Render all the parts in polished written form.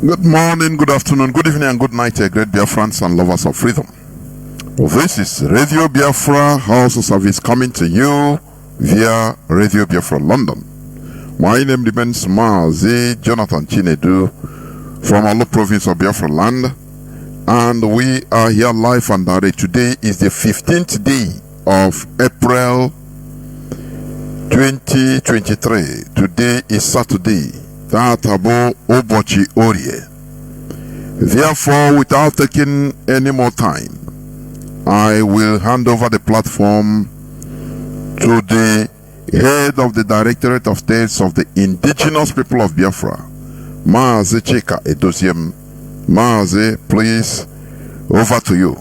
Good morning, good afternoon, good evening, and good night, great Biafrans and lovers of freedom. This is Radio Biafra House Service coming to you via Radio Biafra London. My name remains Mazi Jonathan Chinedu from Alo province of Biafra land, and we are here live and direct. Today is the 15th day of April 2023. Today is Saturday. Tatabo Obochi Orie. Therefore, without taking any more time, I will hand over the platform to the head of the Directorate of States of the Indigenous People of Biafra, Mazi Chika Edoziem. Mazi, please, over to you.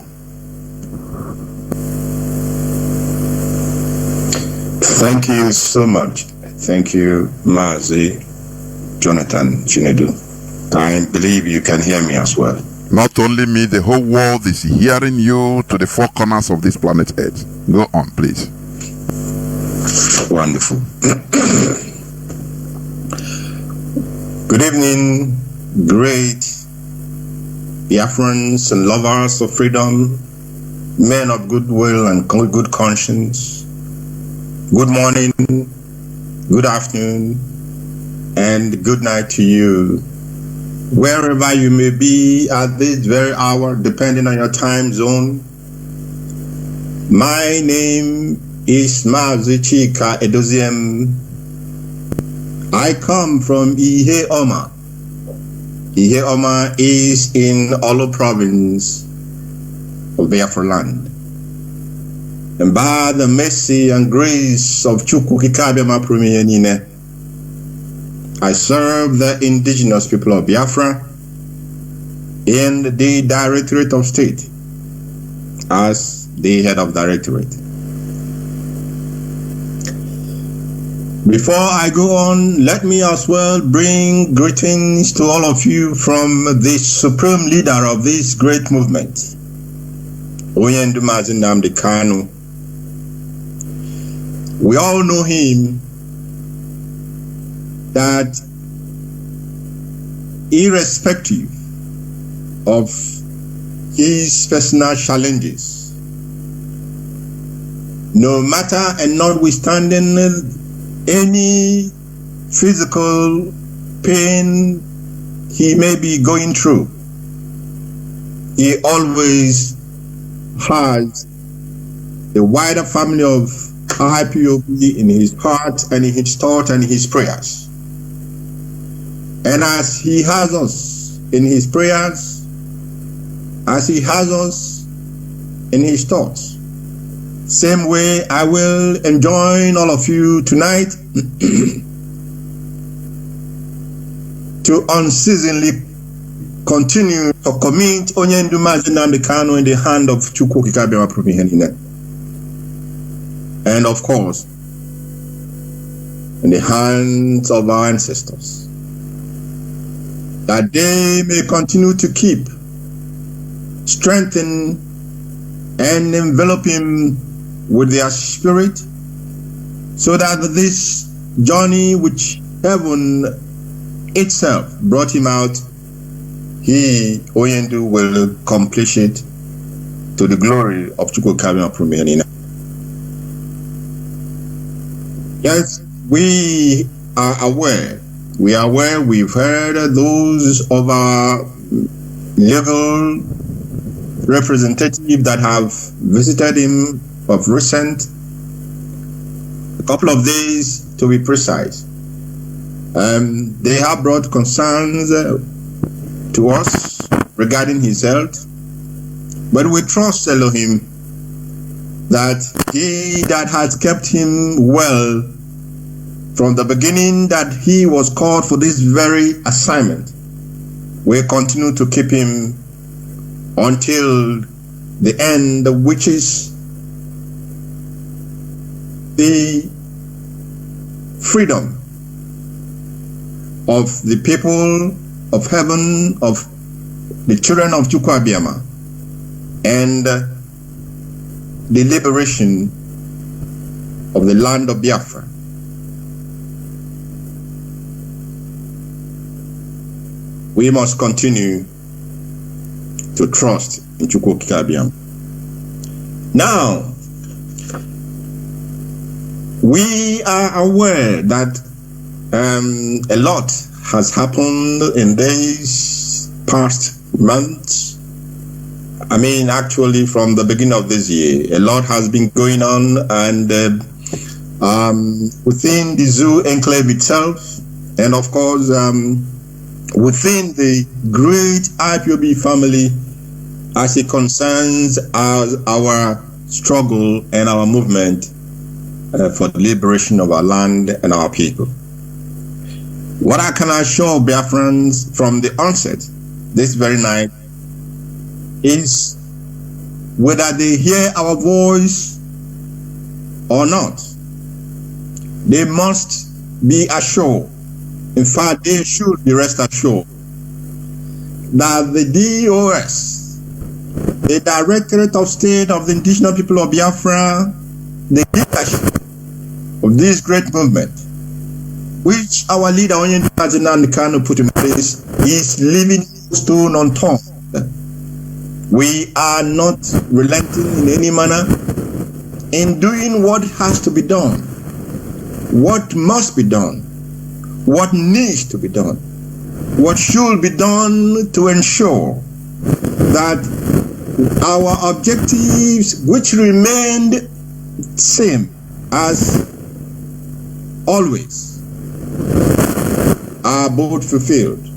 Thank you so much. Thank you, Mazi Jonathan Chinedu. I believe you can hear me as well. Not only me, the whole world is hearing you to the four corners of this planet Earth. Go on, please. Wonderful. Good evening, great Biafrans and lovers of freedom, men of goodwill and good conscience. Good morning, good afternoon, and good night to you, wherever you may be at this very hour, depending on your time zone. My name is Mazi Chika Edoziem. I come from Ihe-Oma. Ihe-Oma is in Olo province of Biafra land. And by the mercy and grace of Chika, I serve the indigenous people of Biafra in the Directorate of State as the head of Directorate. Before I go on, let me as well bring greetings to all of you from the supreme leader of this great movement, Oyendu Mazi Nnamdi Kanu. We all know him, that irrespective of his personal challenges, no matter and notwithstanding any physical pain he may be going through, he always has the wider family of IPOB in his heart and in his thought and in his prayers. And as he has us in his prayers, as he has us in his thoughts, same way I will enjoin all of you tonight to unceasingly continue to commit Oyendu Mazi Nnamdi Kanu in the hand of Chukwu Kikabema Promihenine. And of course, in the hands of our ancestors, that they may continue to keep, strengthen, and envelop him with their spirit, so that this journey which heaven itself brought him out, he, Oyendu, will accomplish it to the glory of Chukwukabema Promihenina. Yes, we are aware. We've heard those of our legal representative that have visited him of recent, a couple of days to be precise. They have brought concerns to us regarding his health, but we trust Elohim that he that has kept him well from the beginning that he was called for this very assignment will continue to keep him until the end, which is the freedom of the people of heaven, of the children of Chukwuabiama, and the liberation of the land of Biafra. we must continue to trust in Chukwu Kikabiam. Now, we are aware that a lot has happened in these past months. I mean, actually, from the beginning of this year, a lot has been going on, and within the zoo enclave itself, and of course, within the great IPOB family, as it concerns our struggle and our movement for the liberation of our land and our people. What I can assure Biafrans from the onset, this very night, is whether they hear our voice or not, they must be assured, in fact, they should be rest assured, that the DOS, the Directorate of State of the Indigenous People of Biafra, the leadership of this great movement, which our leader Onyendu Kanu put in place, is leaving no stone unturned. We are not relenting in any manner in doing what has to be done, what must be done, what needs to be done, what should be done to ensure that our objectives, which remained same as always, are both fulfilled.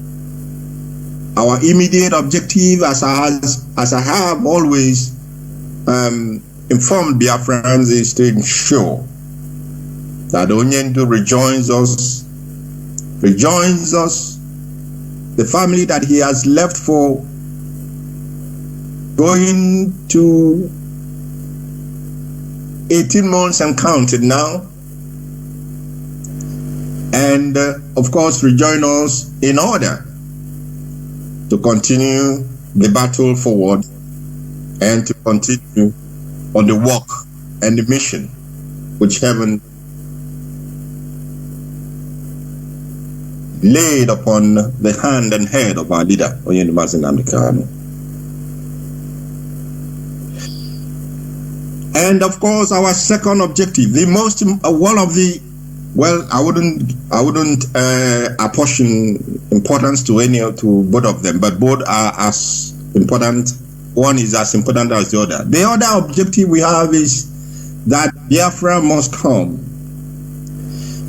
Our immediate objective, as I have always informed Biafrans, is to ensure that Onyendu rejoins us, the family that he has left for going to 18 months and counted now, and of course rejoin us in order to continue the battle forward and to continue on the work and the mission which heaven laid upon the hand and head of our leader, Onyendu Kanu. And of course, our second objective, the most one of the, well, I wouldn't apportion importance to both of them, but both are as important. One is as important as the other. The other objective we have is that Biafra must come.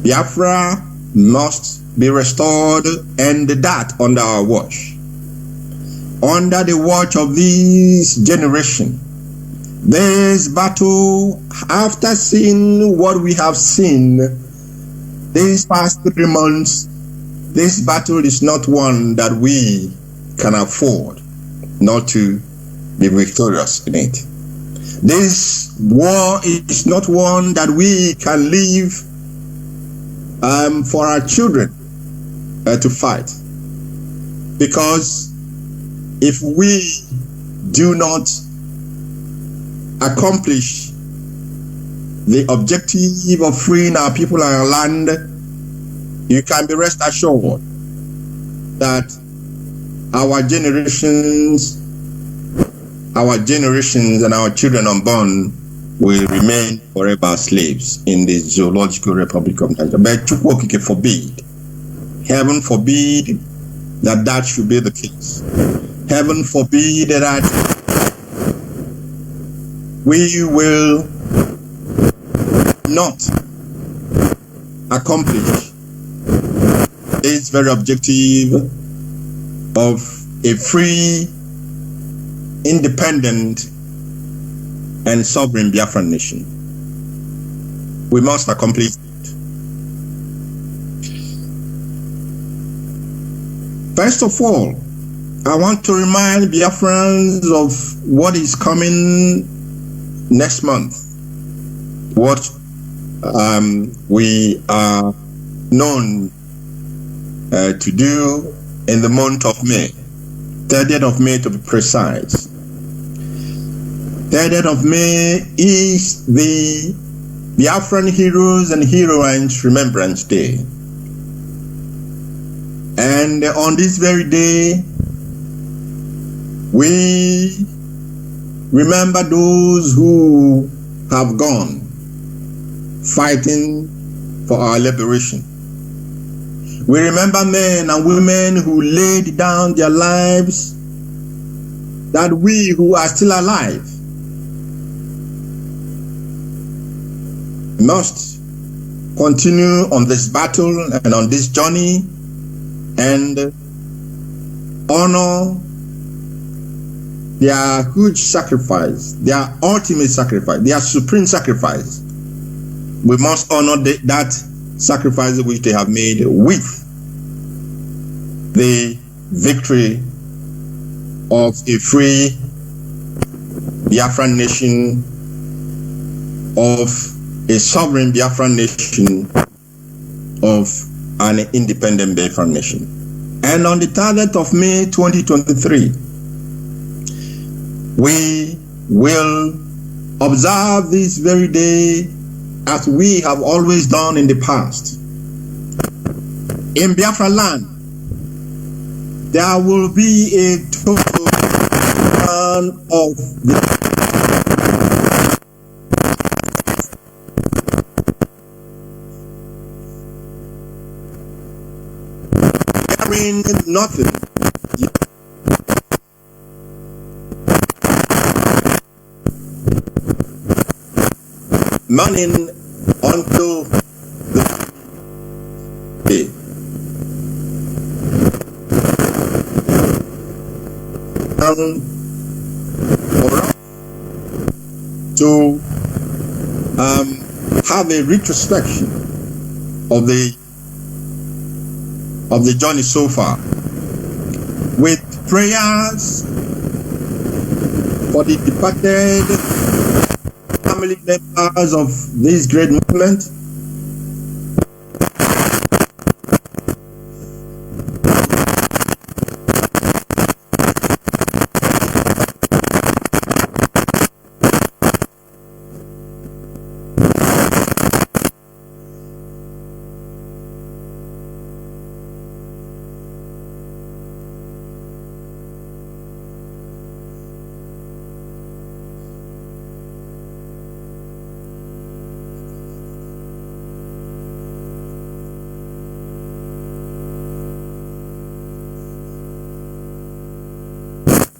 Biafra must be restored, and that under our watch, under the watch of this generation. This battle, after seeing what we have seen these past 3 months, this battle is not one that we can afford not to be victorious in it. This war is not one that we can leave for our children to fight, because if we do not accomplish the objective of freeing our people and our land, you can be rest assured that our generations and our children unborn will remain forever slaves in the zoological republic of Nigeria. But Chukwu forbid, heaven forbid that should be the case. Heaven forbid that we will not accomplish this very objective of a free, independent, and sovereign Biafran nation. We must accomplish it. First of all, I want to remind Biafrans of what is coming next month, what we are known to do in the month of May, 30th of May to be precise. 30th of May is the Biafran Heroes and Heroines Remembrance Day. And on this very day, we remember those who have gone fighting for our liberation. We remember men and women who laid down their lives that we who are still alive must continue on this battle and on this journey and honor their huge sacrifice, their ultimate sacrifice, their supreme sacrifice. We must honor that sacrifice which they have made with the victory of a free Biafran nation, of a sovereign Biafran nation, of an independent Biafran nation. And on the 30th of May 2023, we will observe this very day as we have always done in the past. In Biafra land, there will be a total of the nothing. Morning until the day. For us to have a retrospection of the journey so far, with prayers for the departed family members of this great movement,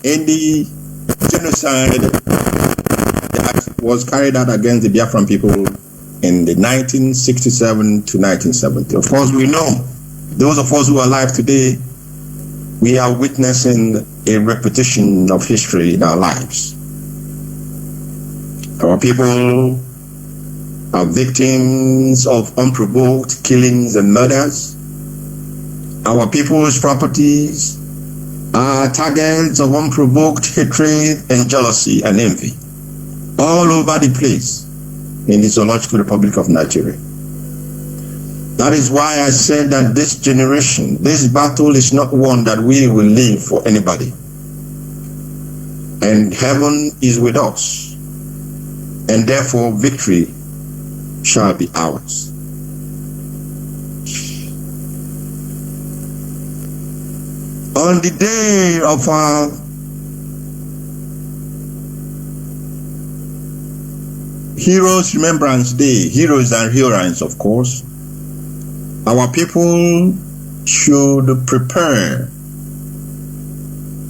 in the genocide that was carried out against the Biafran people in the 1967 to 1970. Of course, we know, those of us who are alive today, we are witnessing a repetition of history in our lives. Our people are victims of unprovoked killings and murders. Our people's properties are targets of unprovoked hatred and jealousy and envy all over the place in the Zoological Republic of Nigeria. That is why I said that this generation, this battle is not one that we will leave for anybody. And heaven is with us, and therefore victory shall be ours. On the day of our Heroes Remembrance Day, heroes and heroines, of course, our people should prepare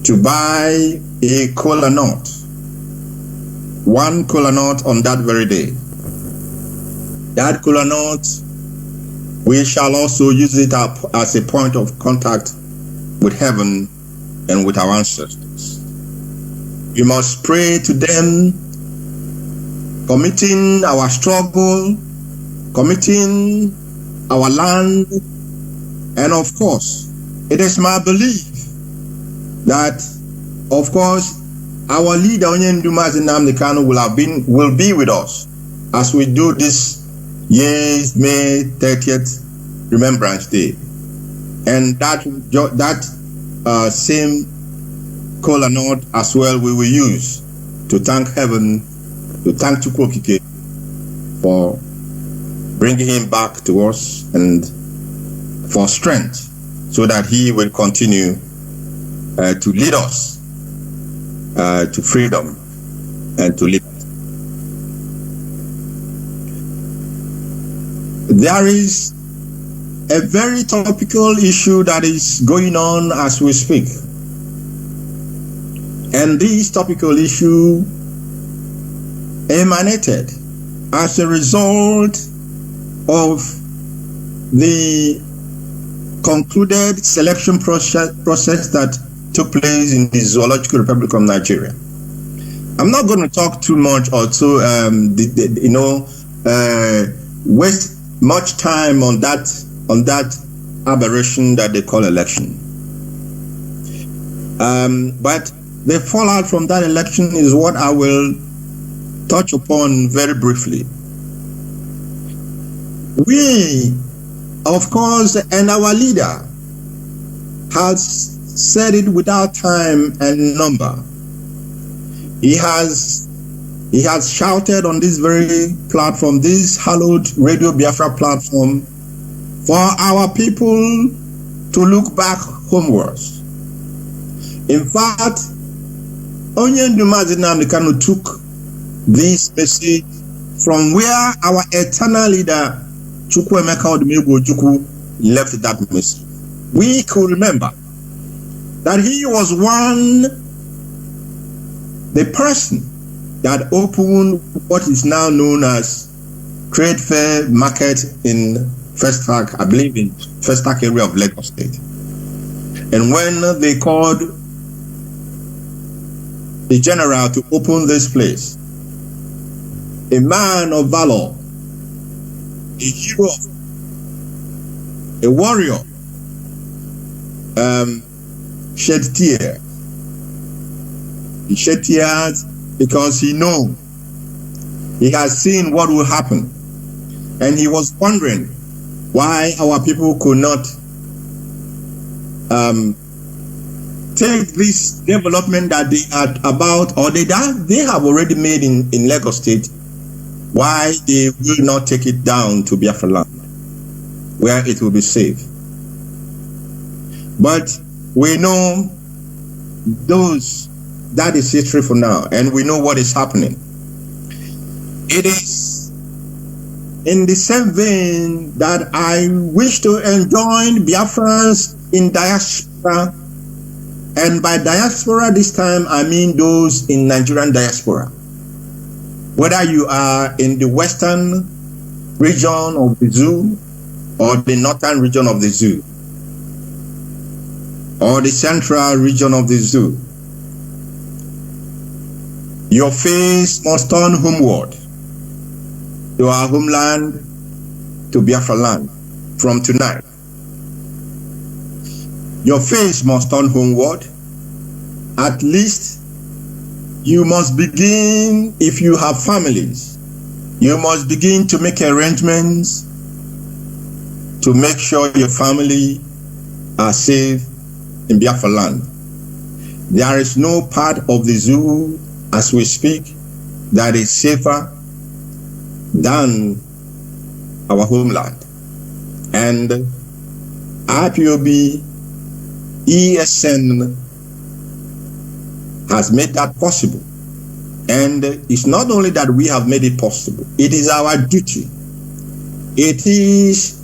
to buy a kola nut, one kola nut on that very day. That kola nut, we shall also use it up as a point of contact with heaven and with our ancestors. We must pray to them, committing our struggle, committing our land, and of course, it is my belief that, of course, our leader Onyendumazi Nnamdi Kanu will be with us as we do this year's May 30th Remembrance Day. And that same kola nut as well we will use to thank heaven, to thank Chukwokike for bringing him back to us and for strength so that he will continue to lead us to freedom and to liberty. There is a very topical issue that is going on as we speak. And this topical issue emanated as a result of the concluded selection process that took place in the Zoological Republic of Nigeria. I'm not going to talk too much or to waste much time on that aberration that they call election. But the fallout from that election is what I will touch upon very briefly. We, of course, and our leader has said it without time and number. He has shouted on this very platform, this hallowed Radio Biafra platform, for our people to look back homewards. In fact, Onyendu Mazi took this message from where our eternal leader Chukwuemeka Odumegwu Ojukwu left that message. We could remember that he was the person that opened what is now known as Trade Fair Market in Festac, I believe in Festac area of Lagos State. And when they called the general to open this place, a man of valor, a hero, a warrior, shed tears. He shed tears because he has seen what will happen, and he was wondering why our people could not take this development that they are about, or they have already made in Lagos State, why they will not take it down to Biafra land, where it will be safe. But we know that is history for now, and we know what is happening. It is in the same vein that I wish to enjoin Biafrans in diaspora, and by diaspora this time I mean those in Nigerian diaspora. Whether you are in the western region of the zoo, or the northern region of the zoo, or the central region of the zoo, your face must turn homeward to our homeland, to Biafra land from tonight. Your face must turn homeward. At least you must begin, if you have families, you must begin to make arrangements to make sure your family are safe in Biafra land. There is no part of the zoo as we speak that is safer than our homeland. And IPOB ESN has made that possible. And it's not only that we have made it possible, it is our duty. It is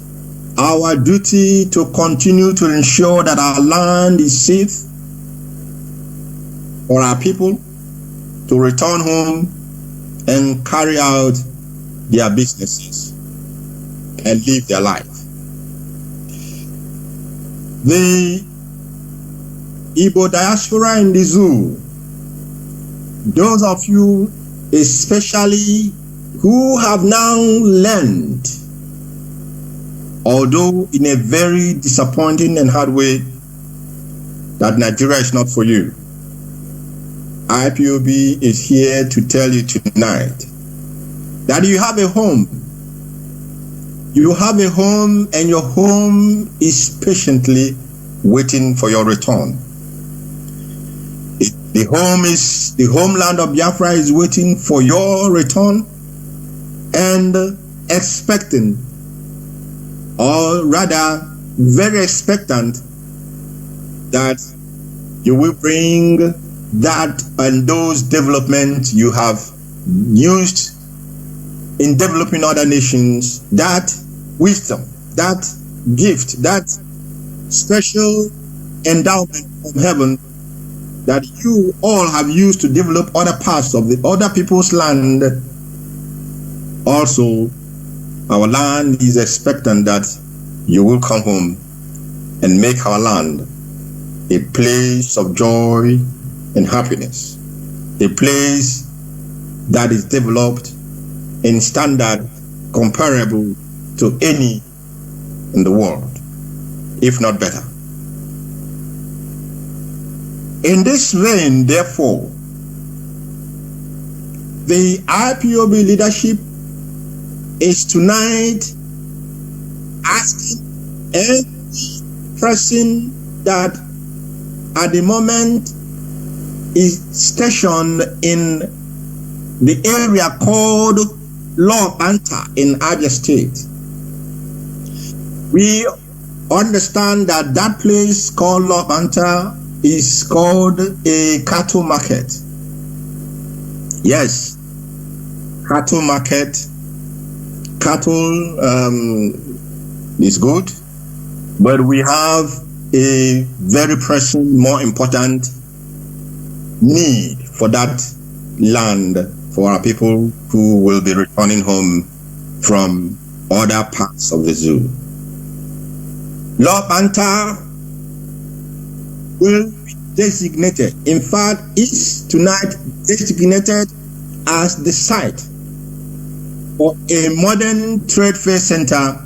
our duty to continue to ensure that our land is safe for our people to return home and carry out their businesses and live their life. The Igbo diaspora in the zoo, those of you especially who have now learned, although in a very disappointing and hard way, that Nigeria is not for you, IPOB is here to tell you tonight that you have a home. You have a home, and your home is patiently waiting for your return. The homeland of Biafra is waiting for your return and expecting, or rather very expectant, that you will bring that and those developments you have used in developing other nations, that wisdom, that gift, that special endowment from heaven that you all have used to develop other parts of the other people's land. Also, our land is expectant that you will come home and make our land a place of joy and happiness, a place that is developed in standard comparable to any in the world, if not better. In this vein, therefore, the IPOB leadership is tonight asking every person that at the moment is stationed in the area called Law Banta in Abia State. We understand that that place called Law Banta is called a cattle market. Yes, cattle market. Cattle is good, but we have a very pressing, more important need for that land for our people who will be returning home from other parts of the zoo. Law Banta will be designated, in fact, is tonight designated as the site for a modern trade fair center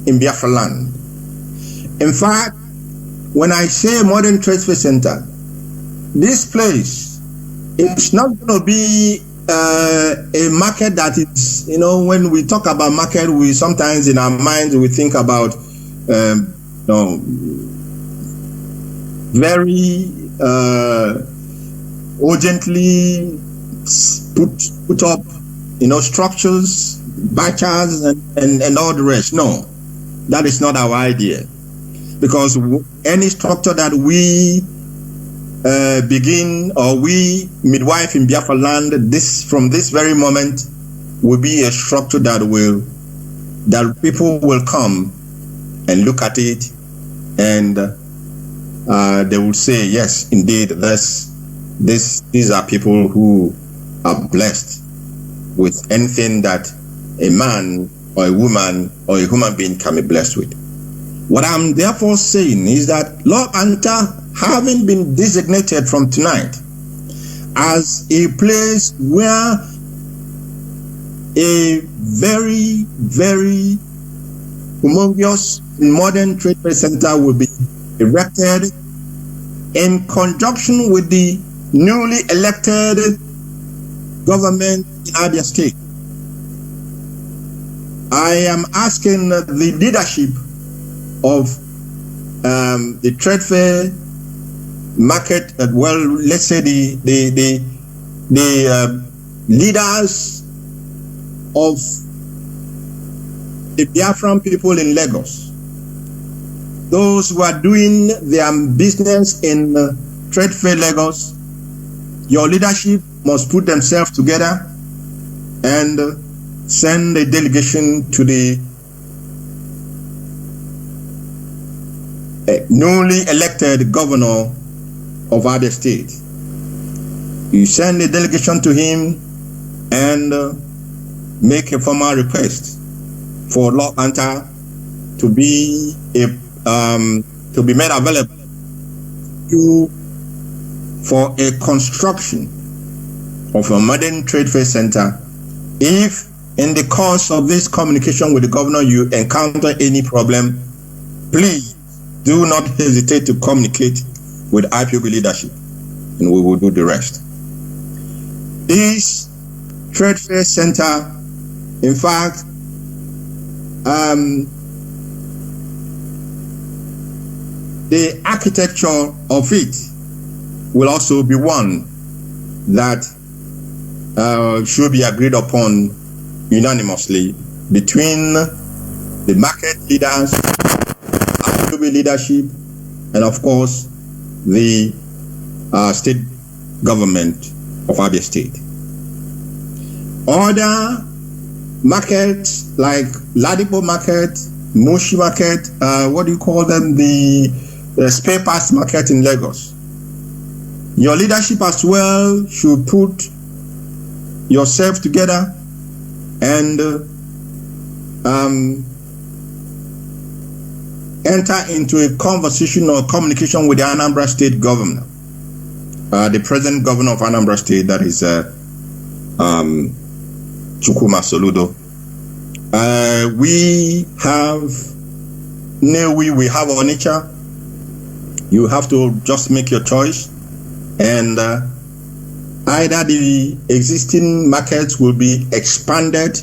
in Biafra land. In fact, when I say modern trade fair center, this place is not going to be a market that is, when we talk about market, we sometimes in our minds we think about very urgently put up structures, bachas and all the rest. No, that is not our idea, because any structure that we begin or we midwife in Biafra land, from this very moment will be a structure that people will come and look at it, and they will say, yes, indeed, these are people who are blessed with anything that a man or a woman or a human being can be blessed with. What I'm therefore saying is that Law Banta, having been designated from tonight as a place where a very, very humongous modern trade fair center will be erected in conjunction with the newly elected government in Abia State, I am asking the leadership of the trade fair market, let's say the leaders of the Biafran people in Lagos, those who are doing their business in Trade Fair Lagos, your leadership must put themselves together and send a delegation to the newly elected governor of Abia State. You send a delegation to him and make a formal request for Law Banta to be made available for a construction of a modern trade fair center. If in the course of this communication with the governor you encounter any problem, please do not hesitate to communicate with IPOB leadership, and we will do the rest. This trade fair center, in fact, the architecture of it will also be one that should be agreed upon unanimously between the market leaders, IPOB leadership, and of course the state government of Abia State. Other markets like Ladipo Market, Moshi Market, what do you call them? The spare parts market in Lagos. Your leadership as well should put yourself together and enter into a conversation or communication with the Anambra State governor, the present governor of Anambra State, that is Chukuma Soludo. We have Newi, we have Onitsha. You have to just make your choice, and either the existing markets will be expanded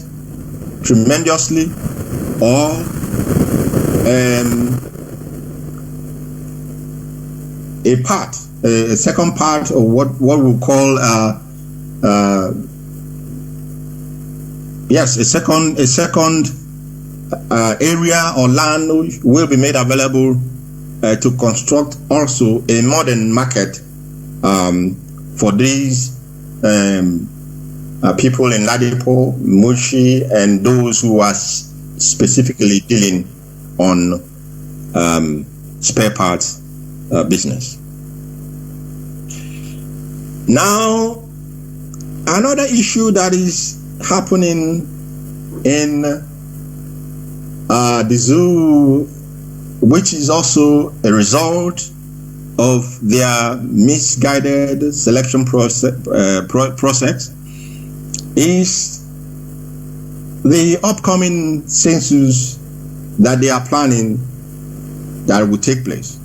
tremendously, or a second part of what we call a second area or land will be made available to construct also a modern market for these people in Ladipo, Mushi, and those who are specifically dealing on spare parts business. Now, another issue that is happening in the zoo, which is also a result of their misguided selection process, is the upcoming census that they are planning that will take place.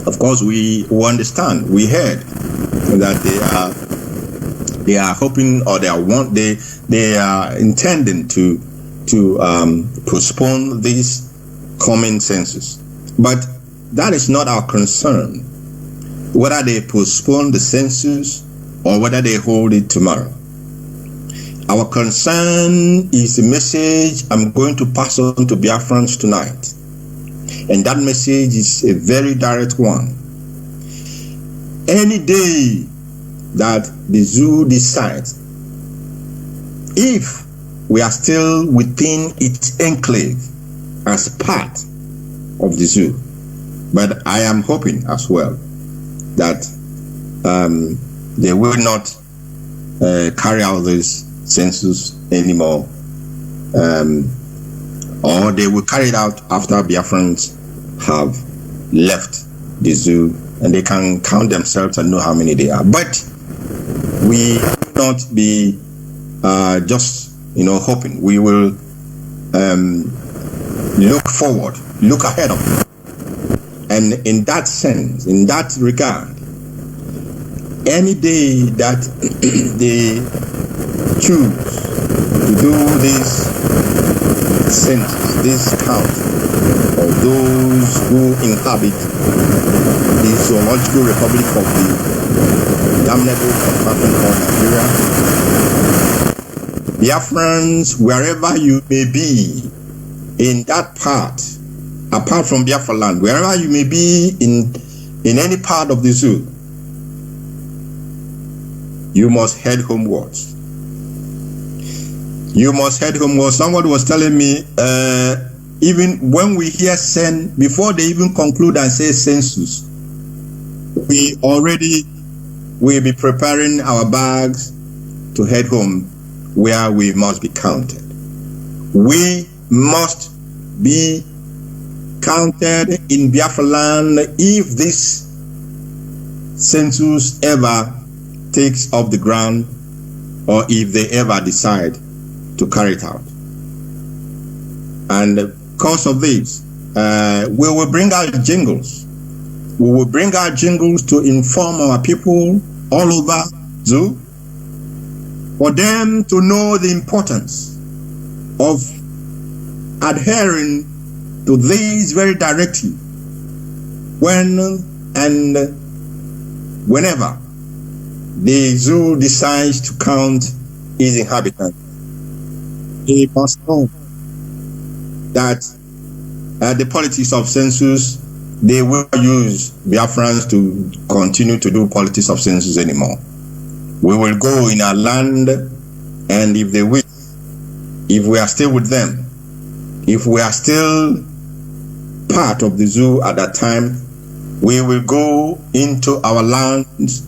Of course, we understand, we heard that they are hoping, or they are intending to postpone this coming census. But that is not our concern, whether they postpone the census or whether they hold it tomorrow. Our concern is the message I'm going to pass on to Biafrans tonight. And that message is a very direct one. Any day that the zoo decides, if we are still within its enclave as part of the zoo, but I am hoping as well that they will not carry out this census anymore, or they will carry it out after Biafrans have left the zoo, and they can count themselves and know how many they are. But we will not be just hoping. We will look forward, look ahead of it. And in that sense, in that regard, any day that they choose to do this census, this count of those who inhabit the zoological republic of the damnable compartment called Nigeria, Biafrans, wherever you may be in that part, apart from Biafra land, wherever you may be in any part of the zoo, you must head homewards. You must head homewards. Somebody was telling me, even when we hear before they even conclude and say census, we already will be preparing our bags to head home, where we must be counted. We must be counted in Biafra land if this census ever takes off the ground, or if they ever decide to carry it out. And because of this, we will bring out jingles. We will bring out jingles to inform our people all over zoo, for them to know the importance of adhering to these very directives when and whenever the zoo decides to count its inhabitants. They must know that the politics of census they will use Biafrans to continue to do politics of census anymore. We will go in our land, and if they wish, if we are still with them, if we are still part of the zoo at that time, we will go into our lands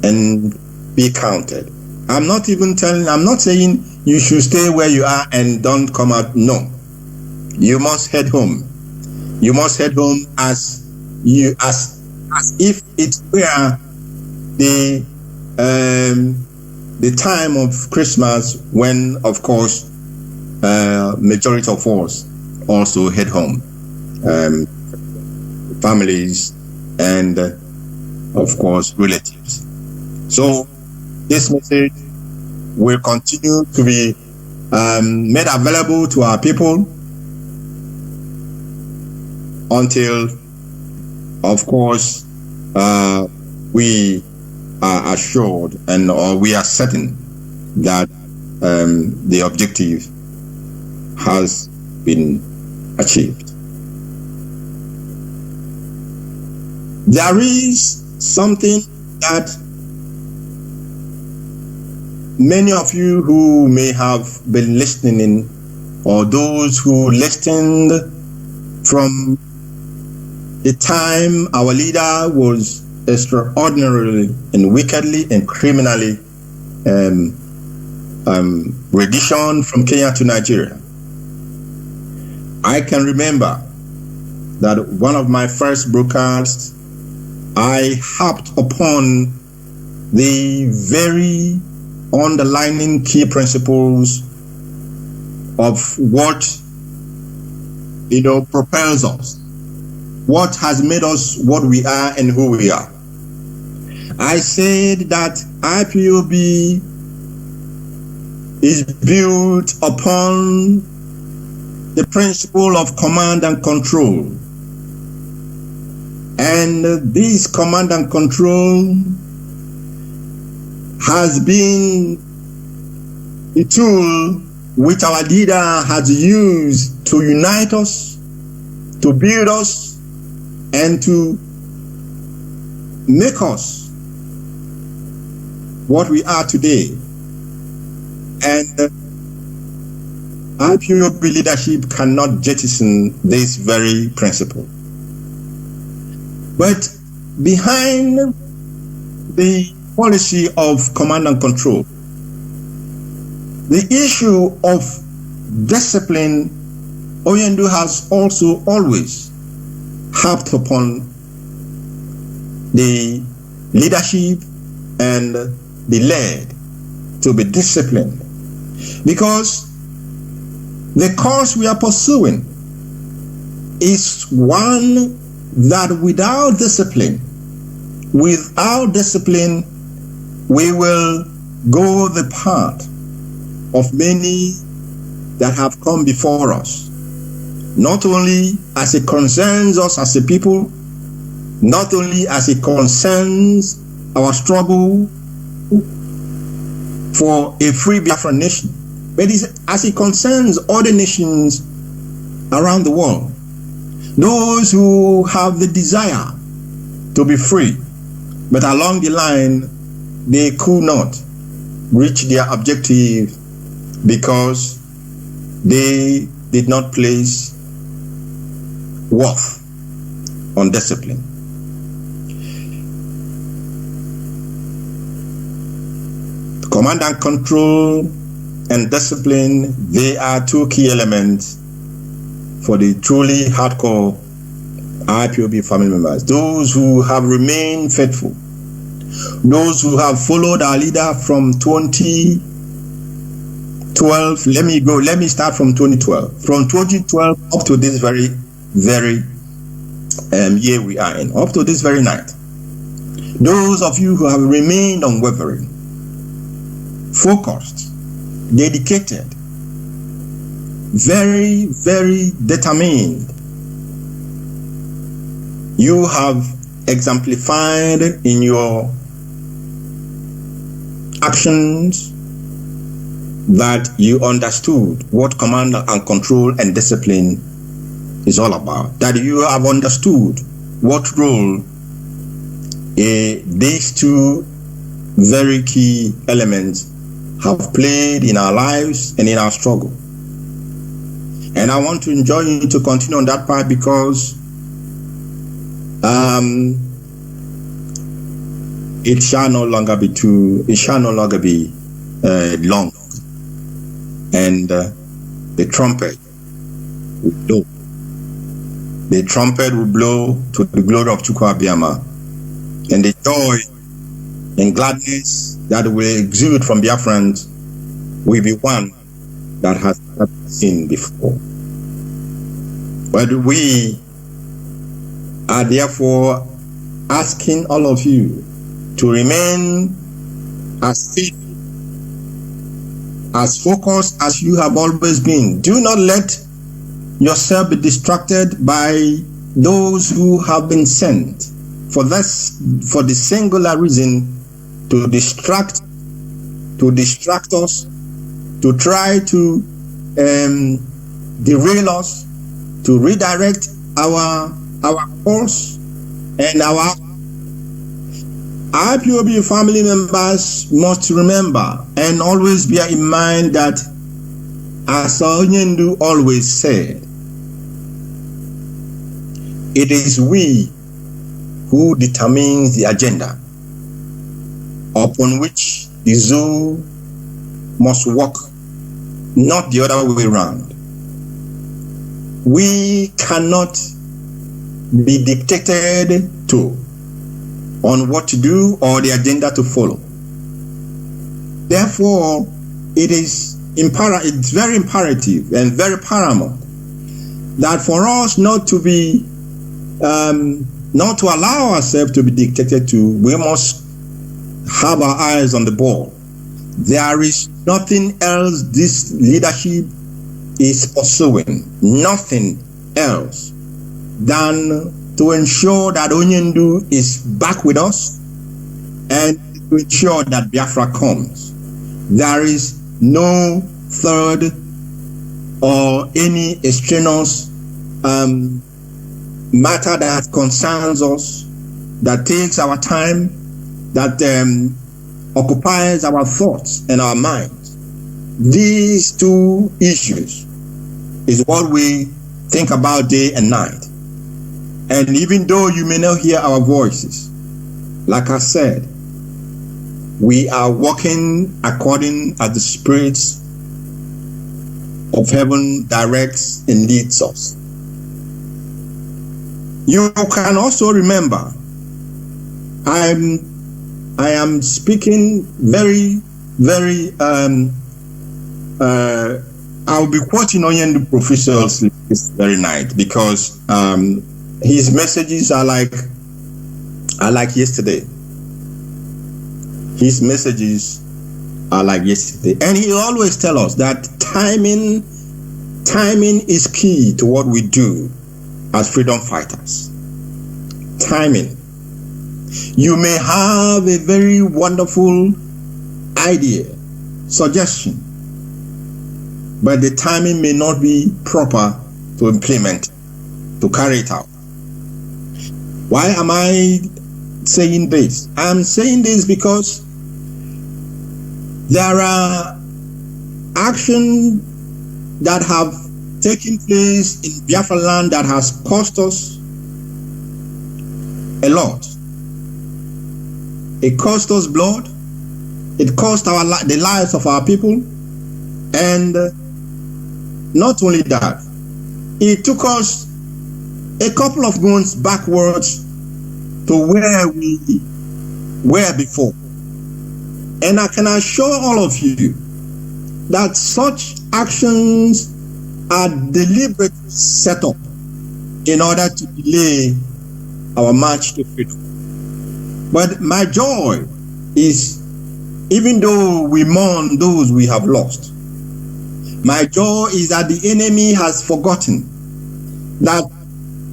and be counted. I'm not saying you should stay where you are and don't come out. No. You must head home. You must head home as if it were the time of Christmas, when, of course, majority of us also head home, families and of course relatives. So this message will continue to be made available to our people until, of course, we are assured or we are certain that the objective has been achieved. There is something that many of you who may have been listening, or those who listened from the time our leader was extraordinarily and wickedly and criminally renditioned from Kenya to Nigeria. I can remember that one of my first broadcasts, I harped upon the very underlining key principles of what propels us, what has made us what we are and who we are. I said that IPOB is built upon the principle of command and control. And this command and control has been a tool which our leader has used to unite us, to build us, and to make us what we are today. And IPOB leadership cannot jettison this very principle. But behind the policy of command and control, the issue of discipline, Oyendu has also always harped upon the leadership and the led to be disciplined, because the course we are pursuing is one that without discipline, we will go the path of many that have come before us, not only as it concerns us as a people, not only as it concerns our struggle for a free Biafra nation, but as it concerns other nations around the world, those who have the desire to be free, but along the line they could not reach their objective because they did not place worth on discipline. Command and control and discipline, they are two key elements for the truly hardcore IPOB family members. Those who have remained faithful, those who have followed our leader from 2012. Let me start from 2012. From 2012 up to this very year we are in, up to this very night. Those of you who have remained unwavering, focused, dedicated, very, very determined, you have exemplified in your actions that you understood what command and control and discipline is all about, that you have understood what role these two very key elements have played in our lives and in our struggle. And I want to enjoin you to continue on that part, because it shall no longer be long, and the trumpet will blow. The trumpet will blow to the glory of Chukwu Abiyama, and the joy and gladness that will exude from Biafrans will be one that has not been seen before. But we are therefore asking all of you to remain as faithful, as focused as you have always been. Do not let yourself be distracted by those who have been sent for the singular reason to distract us, to try to derail us, to redirect our course, and our IPOB family members must remember and always bear in mind that, as Onyendu always said, it is we who determines the agenda upon which the zoo must walk, not the other way around. We cannot be dictated to on what to do or the agenda to follow. Therefore, it's very imperative and very paramount that for us not to allow ourselves to be dictated to. We must have our eyes on the ball. There is nothing else this leadership is pursuing, nothing else than to ensure that Onyendu is back with us and to ensure that Biafra comes. There is no third or any extraneous matter that concerns us, that takes our time, that occupies our thoughts and our minds. These two issues is what we think about day and night. And even though you may not hear our voices, like I said, we are walking according as the spirits of heaven directs and leads us. You can also remember, I am speaking very, I'll be quoting Onyendu professionally this very night, because his messages are like yesterday. His messages are like yesterday. And he always tells us that timing is key to what we do as freedom fighters. Timing. You may have a very wonderful idea, suggestion, but the timing may not be proper to implement, to carry it out. Why am I saying this? I'm saying this because there are actions that have taken place in Biafra land that has cost us a lot. It cost us blood. It cost the lives of our people. And not only that, it took us a couple of months backwards to where we were before. And I can assure all of you that such actions are deliberately set up in order to delay our march to freedom. But my joy is, even though we mourn those we have lost, my joy is that the enemy has forgotten that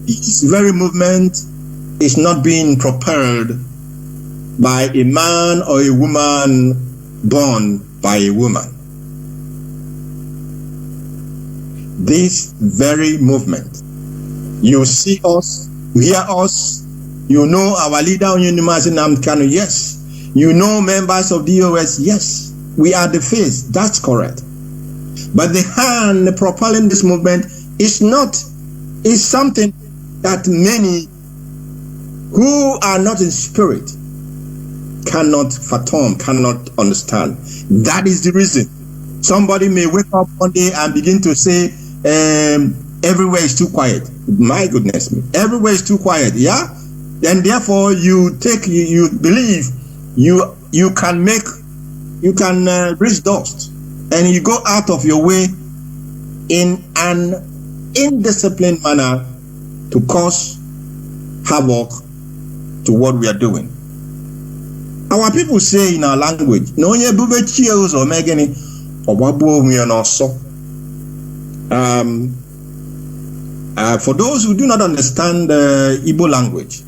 this very movement is not being propelled by a man or a woman born by a woman. This very movement, you see us You hear us. You know our leader Onyemazi Namkanu. Yes. You know members of DOS. Yes. We are the face. That's correct. But the hand propelling this movement is something that many who are not in spirit cannot fathom, cannot understand. That is the reason. Somebody may wake up one day and begin to say, everywhere is too quiet. My goodness me, everywhere is too quiet. Yeah, and therefore you believe you can reach dust, and you go out of your way in an indisciplined manner to cause havoc to what we are doing. Our people say in our language, no ye bube chios or megani or wabu so. For those who do not understand the Igbo language,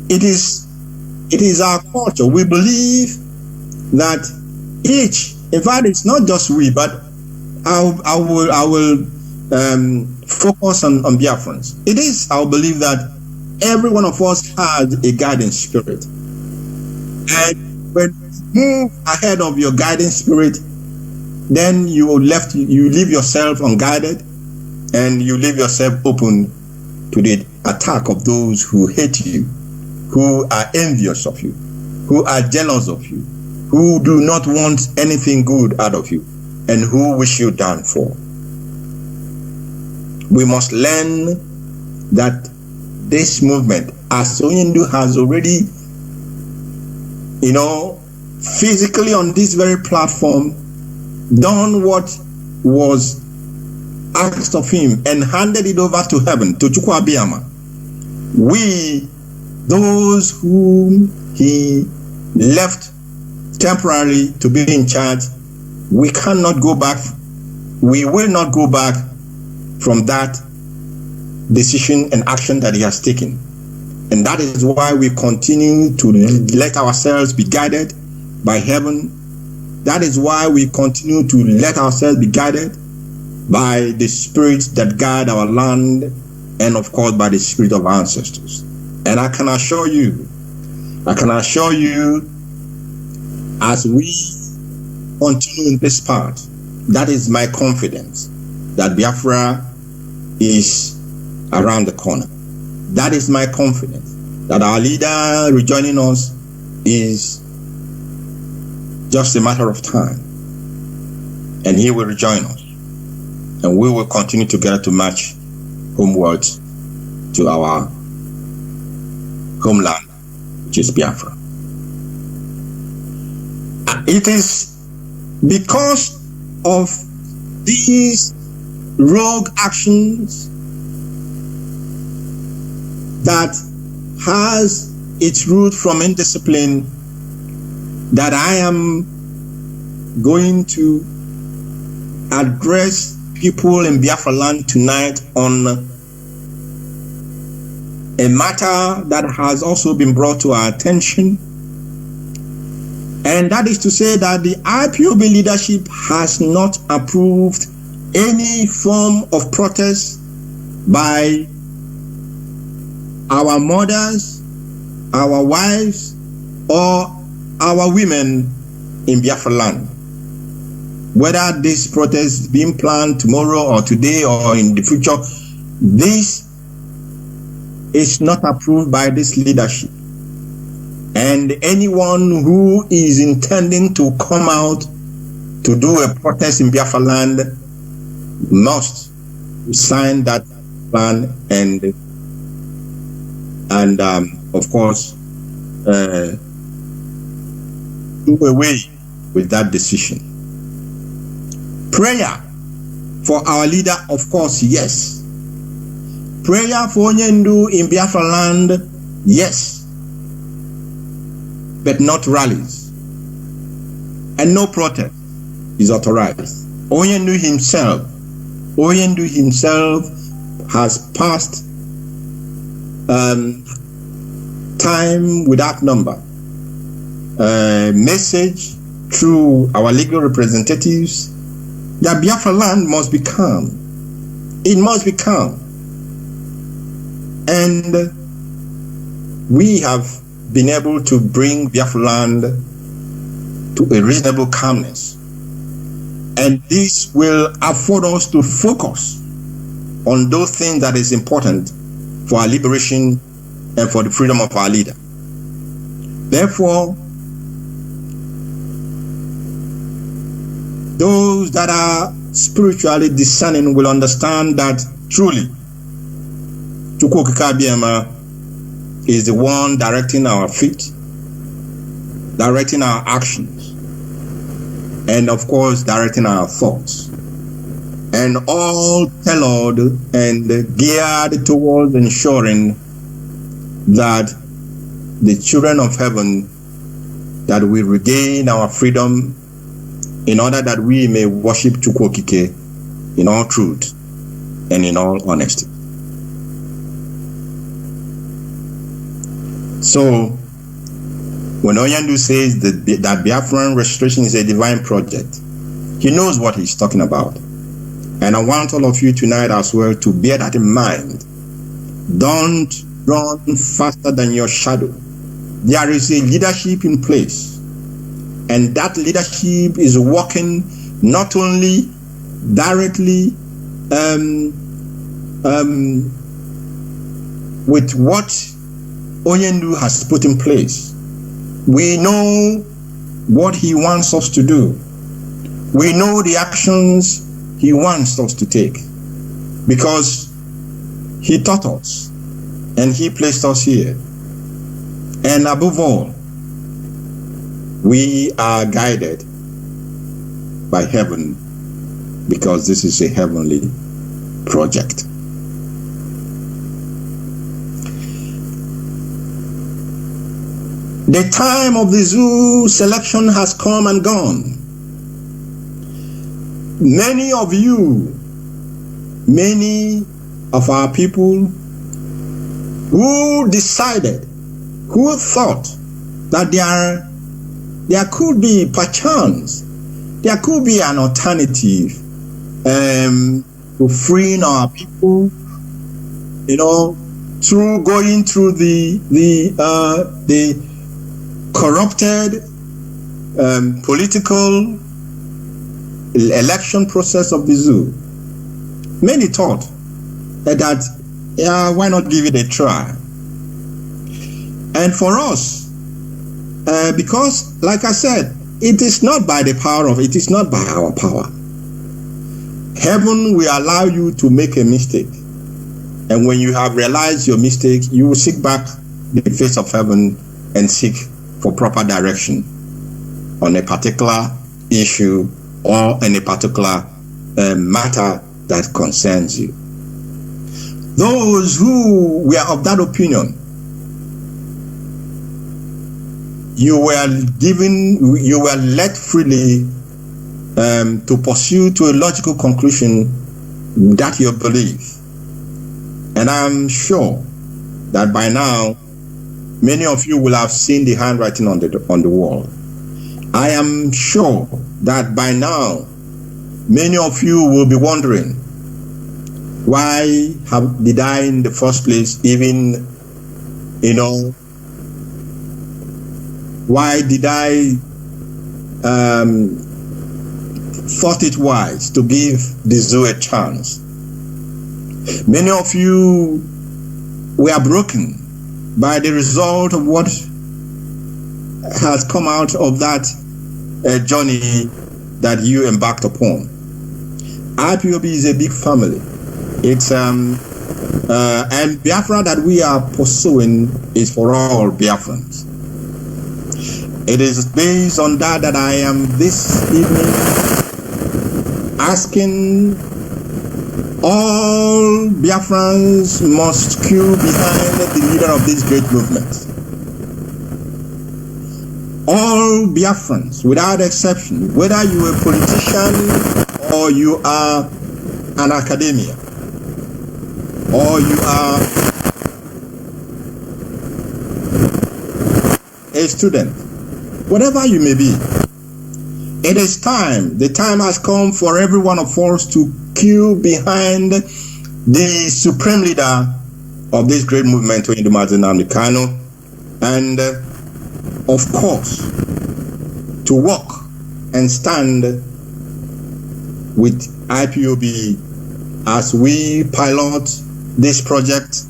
it is our culture. We believe that each, in fact, it's not just we, but I will focus on Biafrans. It is our belief that every one of us has a guiding spirit. And when you move ahead of your guiding spirit, then you leave yourself unguided, and you leave yourself open to the attack of those who hate you, who are envious of you, who are jealous of you, who do not want anything good out of you, and who wish you downfall. We must learn that this movement, as Onyendu has already, physically on this very platform, done what was asked of him and handed it over to heaven, to Chukwu Abiyama. We, those whom he left temporarily to be in charge, we cannot go back. We will not go back from that decision and action that he has taken. And that is why we continue to let ourselves be guided by heaven. That is why we continue to let ourselves be guided by the spirits that guide our land, and of course by the spirit of our ancestors. And I can assure you, as we continue in this path, that is my confidence that Biafra is around the corner. That is my confidence that our leader rejoining us is just a matter of time, and he will rejoin us, and we will continue together to march homewards to our homeland, which is Biafra. It is because of these rogue actions that has its root from indiscipline that I am going to address people in Biafra land tonight on a matter that has also been brought to our attention, and that is to say that the IPOB leadership has not approved any form of protest by our mothers, our wives, or our women in Biafra land. Whether this protest is being planned tomorrow or today or in the future, this is not approved by this leadership. And anyone who is intending to come out to do a protest in Biafra land must sign that plan and of course do away with that decision. Prayer for our leader, of course, yes. Prayer for Onyendu in Biafra land, yes. But not rallies. And no protest is authorized. Onyendu himself has passed time without number. Message through our legal representatives that Biafra land must be calm. It must be calm. And we have been able to bring Biafra land to a reasonable calmness. And this will afford us to focus on those things that is important for our liberation and for the freedom of our leader. Therefore, those that are spiritually discerning will understand that truly Chukwuokike Abiama is the one directing our feet, directing our actions, and of course directing our thoughts, and all tailored and geared towards ensuring that the children of heaven, that we regain our freedom in order that we may worship Chukwuokike in all truth and in all honesty. So, when Onyandu says that Biafran restoration is a divine project, he knows what he's talking about. And I want all of you tonight as well to bear that in mind. Don't run faster than your shadow. There is a leadership in place. And that leadership is working not only directly with what Onyendu has put in place. We know what he wants us to do. We know the actions he wants us to take, because he taught us and he placed us here. And above all, we are guided by heaven, because this is a heavenly project. The time of the zoo selection has come and gone. Many of you, many of our people who decided, who thought that there could be, perchance, there could be an alternative to freeing our people, through going through the corrupted political election process of the zoo. Many thought that why not give it a try? And for us, because like I said, it is not by the power of, it is not by our power. Heaven will allow you to make a mistake. And when you have realized your mistake, you will seek back the face of heaven and seek for proper direction on a particular issue or in a particular matter that concerns you. Those who were of that opinion, you were let freely to pursue to a logical conclusion that you believe. And I'm sure that by now, many of you will have seen the handwriting on the wall. I am sure that by now, many of you will be wondering, why did I in the first place even, why did I thought it wise to give the zoo a chance? Many of you were broken by the result of what has come out of that journey that you embarked upon. IPOB is a big family. It's and Biafra that we are pursuing is for all Biafrans. It is based on that I am this evening asking all Biafrans must queue behind the leader of this great movement. All Biafrans, without exception, whether you are a politician or you are an academia, or you are a student, whatever you may be, it is time. The time has come for every one of us to queue behind the supreme leader of this great movement, Mazi, and of course to work and stand with IPOB as we pilot this project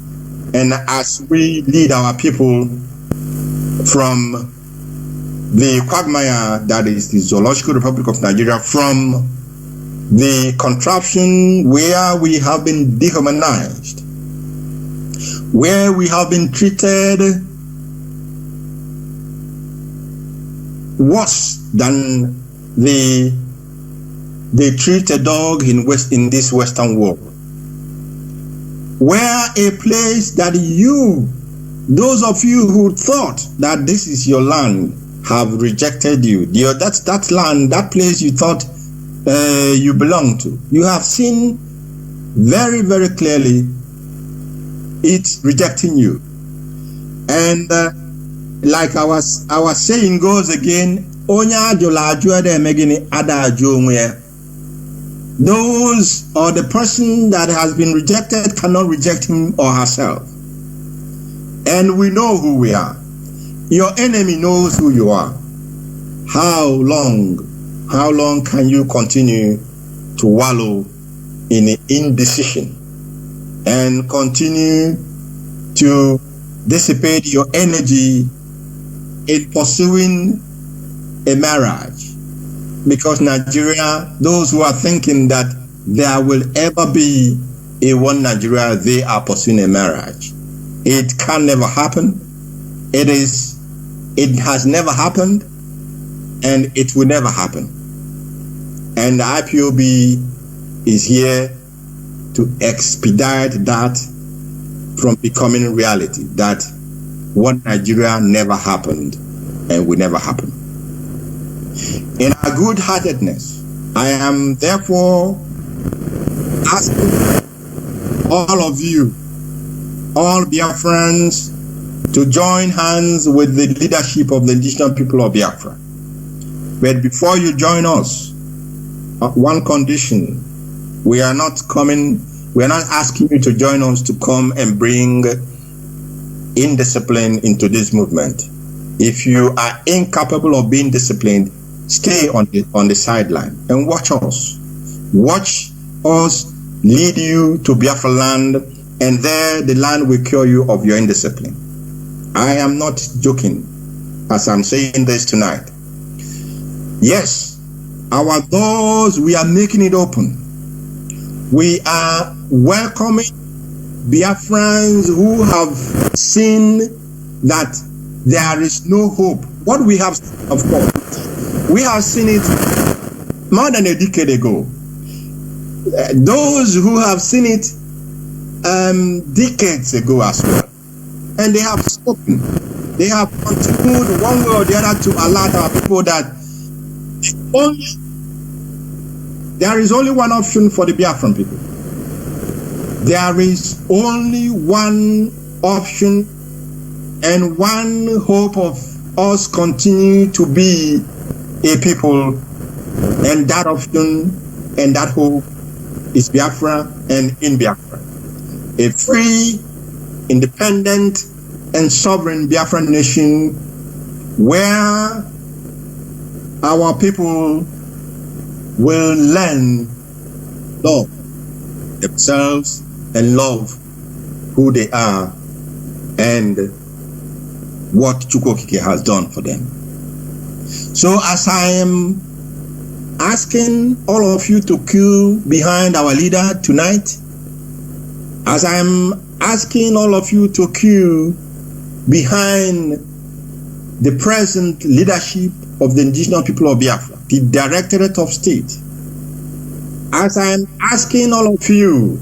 and as we lead our people from the quagmire that is the Zoological Republic of Nigeria, from the contraption where we have been dehumanized, where we have been treated worse than they treat a dog in this Western world. Where a place that those of you who thought that this is your land, have rejected you. That land, that place you thought you belong to. You have seen very, very clearly it rejecting you. And like our saying goes again, those or the person that has been rejected cannot reject him or herself. And we know who we are. Your enemy knows who you are. How long can you continue to wallow in indecision and continue to dissipate your energy in pursuing a marriage? Because Nigeria, those who are thinking that there will ever be a one Nigeria, they are pursuing a marriage. It can never happen. It has never happened, and it will never happen. And the IPOB is here to expedite that from becoming reality, that one Nigeria never happened and will never happen. In our good-heartedness, I am therefore asking all of you, all Biafrans, to join hands with the leadership of the indigenous people of Biafra. But before you join us, one condition: we are not asking you to join us to come and bring indiscipline into this movement. If you are incapable of being disciplined, stay on the sideline and watch us. Watch us lead you to Biafra land, and there the land will cure you of your indiscipline. I am not joking as I'm saying this tonight. Yes, our doors, we are making it open. We are welcoming Biafrans who have seen that there is no hope. What we have, of course, we have seen it more than a decade ago. Those who have seen it decades ago as well. And they have spoken. They have continued one way or the other to alert our people that there is only one option for the Biafran people. There is only one option and one hope of us continue to be a people, and that option and that hope is Biafra and in Biafra. A free, independent and sovereign Biafran nation where our people will learn love themselves and love who they are and what Chukokike has done for them. So as I am asking all of you to queue behind our leader tonight, as I am asking all of you to queue behind the present leadership of the indigenous people of Biafra, the Directorate of State, as I am asking all of you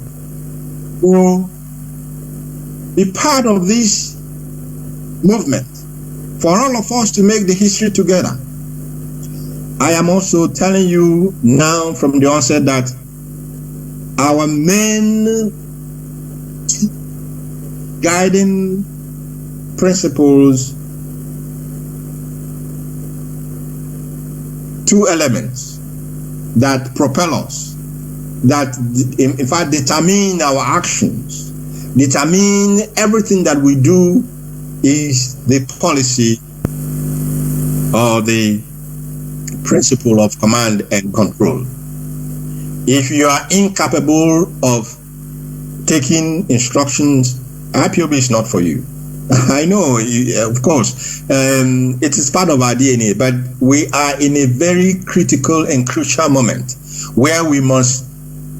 to be part of this movement, for all of us to make the history together, I am also telling you now from the onset that our main guiding principles, two elements that propel us, that in fact determine our actions, determine everything that we do is the policy or the principle of command and control. If you are incapable of taking instructions, IPOB is not for you. I know, of course, it is part of our DNA, but we are in a very critical and crucial moment where we must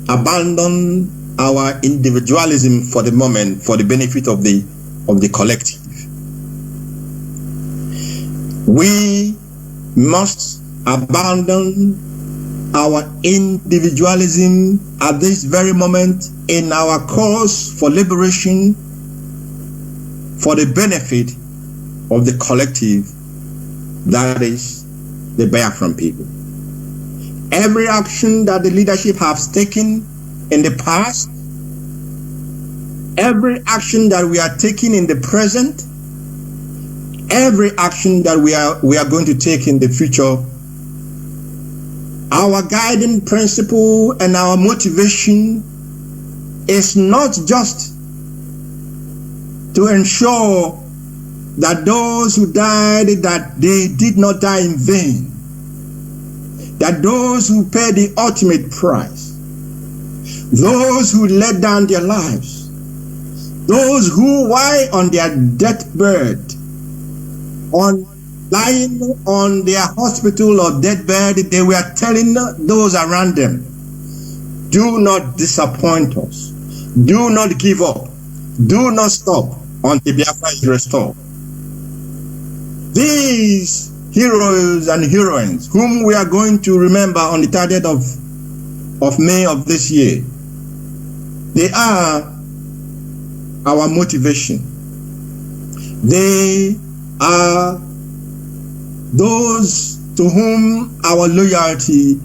abandon our individualism for the moment for the benefit of the collective. We must abandon our individualism at this very moment in our cause for liberation for the benefit of the collective, that is the Biafran people. Every action that the leadership has taken in the past, every action that we are taking in the present, every action that we are going to take in the future, our guiding principle and our motivation is not just to ensure that those who died, that they did not die in vain, that those who paid the ultimate price, those who laid down their lives, those who, while on their deathbed, lying on their hospital or deathbed, they were telling those around them, do not disappoint us, do not give up, do not stop until Biafra is restored. These heroes and heroines whom we are going to remember on the 30th of May of this year, they are our motivation. They are those to whom our loyalty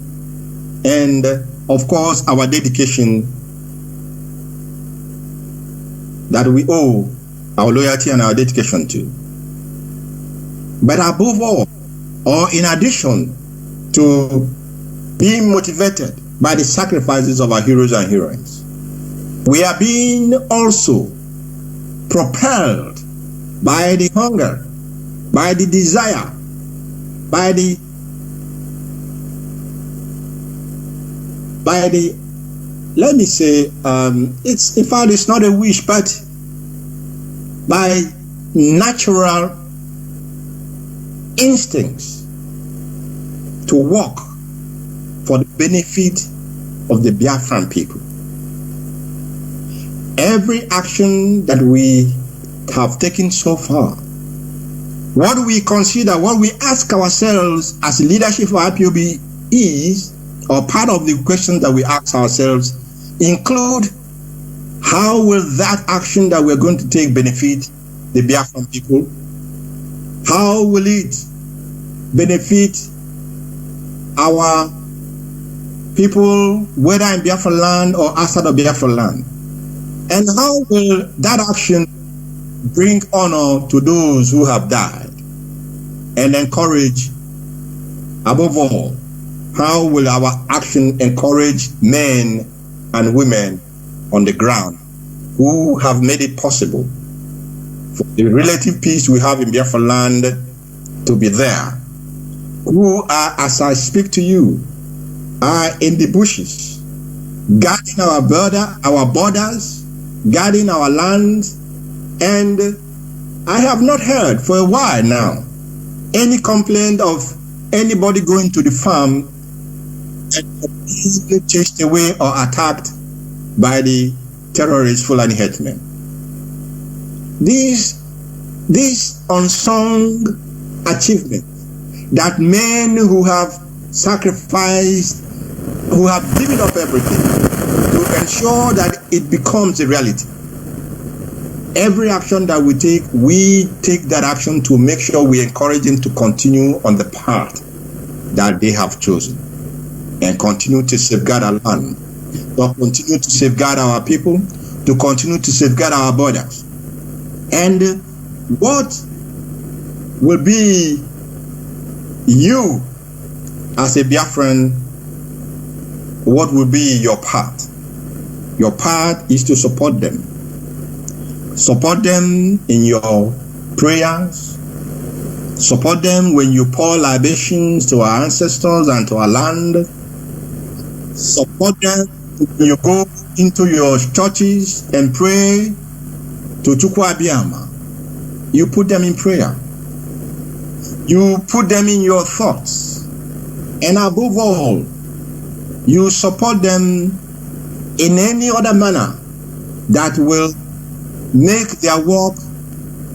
and, of course, our dedication, that we owe our loyalty and our dedication to. But above all, or in addition to being motivated by the sacrifices of our heroes and heroines, we are being also propelled by the hunger, by the desire, by the let me say, it's, in fact, it's not a wish, but by natural instincts to work for the benefit of the Biafran people. Every action that we have taken so far, what we consider, what we ask ourselves as leadership for IPOB is, or part of the questions that we ask ourselves include, how will that action that we're going to take benefit the Biafran people? How will it benefit our people, whether in Biafra land or outside of Biafra land? And how will that action bring honor to those who have died and encourage, above all, how will our action encourage men and women on the ground who have made it possible for the relative peace we have in Biafra land to be there, who are, as I speak to you, are in the bushes, guarding our borders, guarding our lands, and I have not heard for a while now any complaint of anybody going to the farm and being chased away or attacked by the terrorist Fulani headmen. These unsung achievements that men who have sacrificed, who have given up everything to ensure that it becomes a reality. Every action that we take that action to make sure we encourage them to continue on the path that they have chosen and continue to safeguard our land, to continue to safeguard our people, to continue to safeguard our borders. And what will be you as a Biafran, what will be your part? Your part is to support them. Support them in your prayers. Support them when you pour libations to our ancestors and to our land. Support them when you go into your churches and pray to Chukwu Abiyama. You put them in prayer. You put them in your thoughts. And above all, you support them in any other manner that will make their work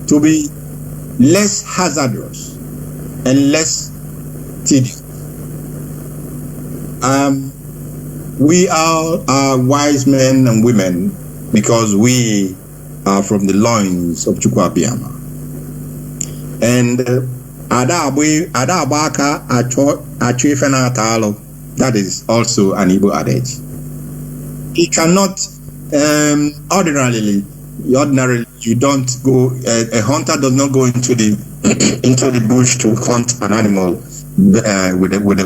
to be less hazardous and less tedious. We are wise men and women because we are from the loins of Chukwu Abiyama. And that is also an Igbo adage. He cannot ordinarily you don't go. A hunter does not go into the into the bush to hunt an animal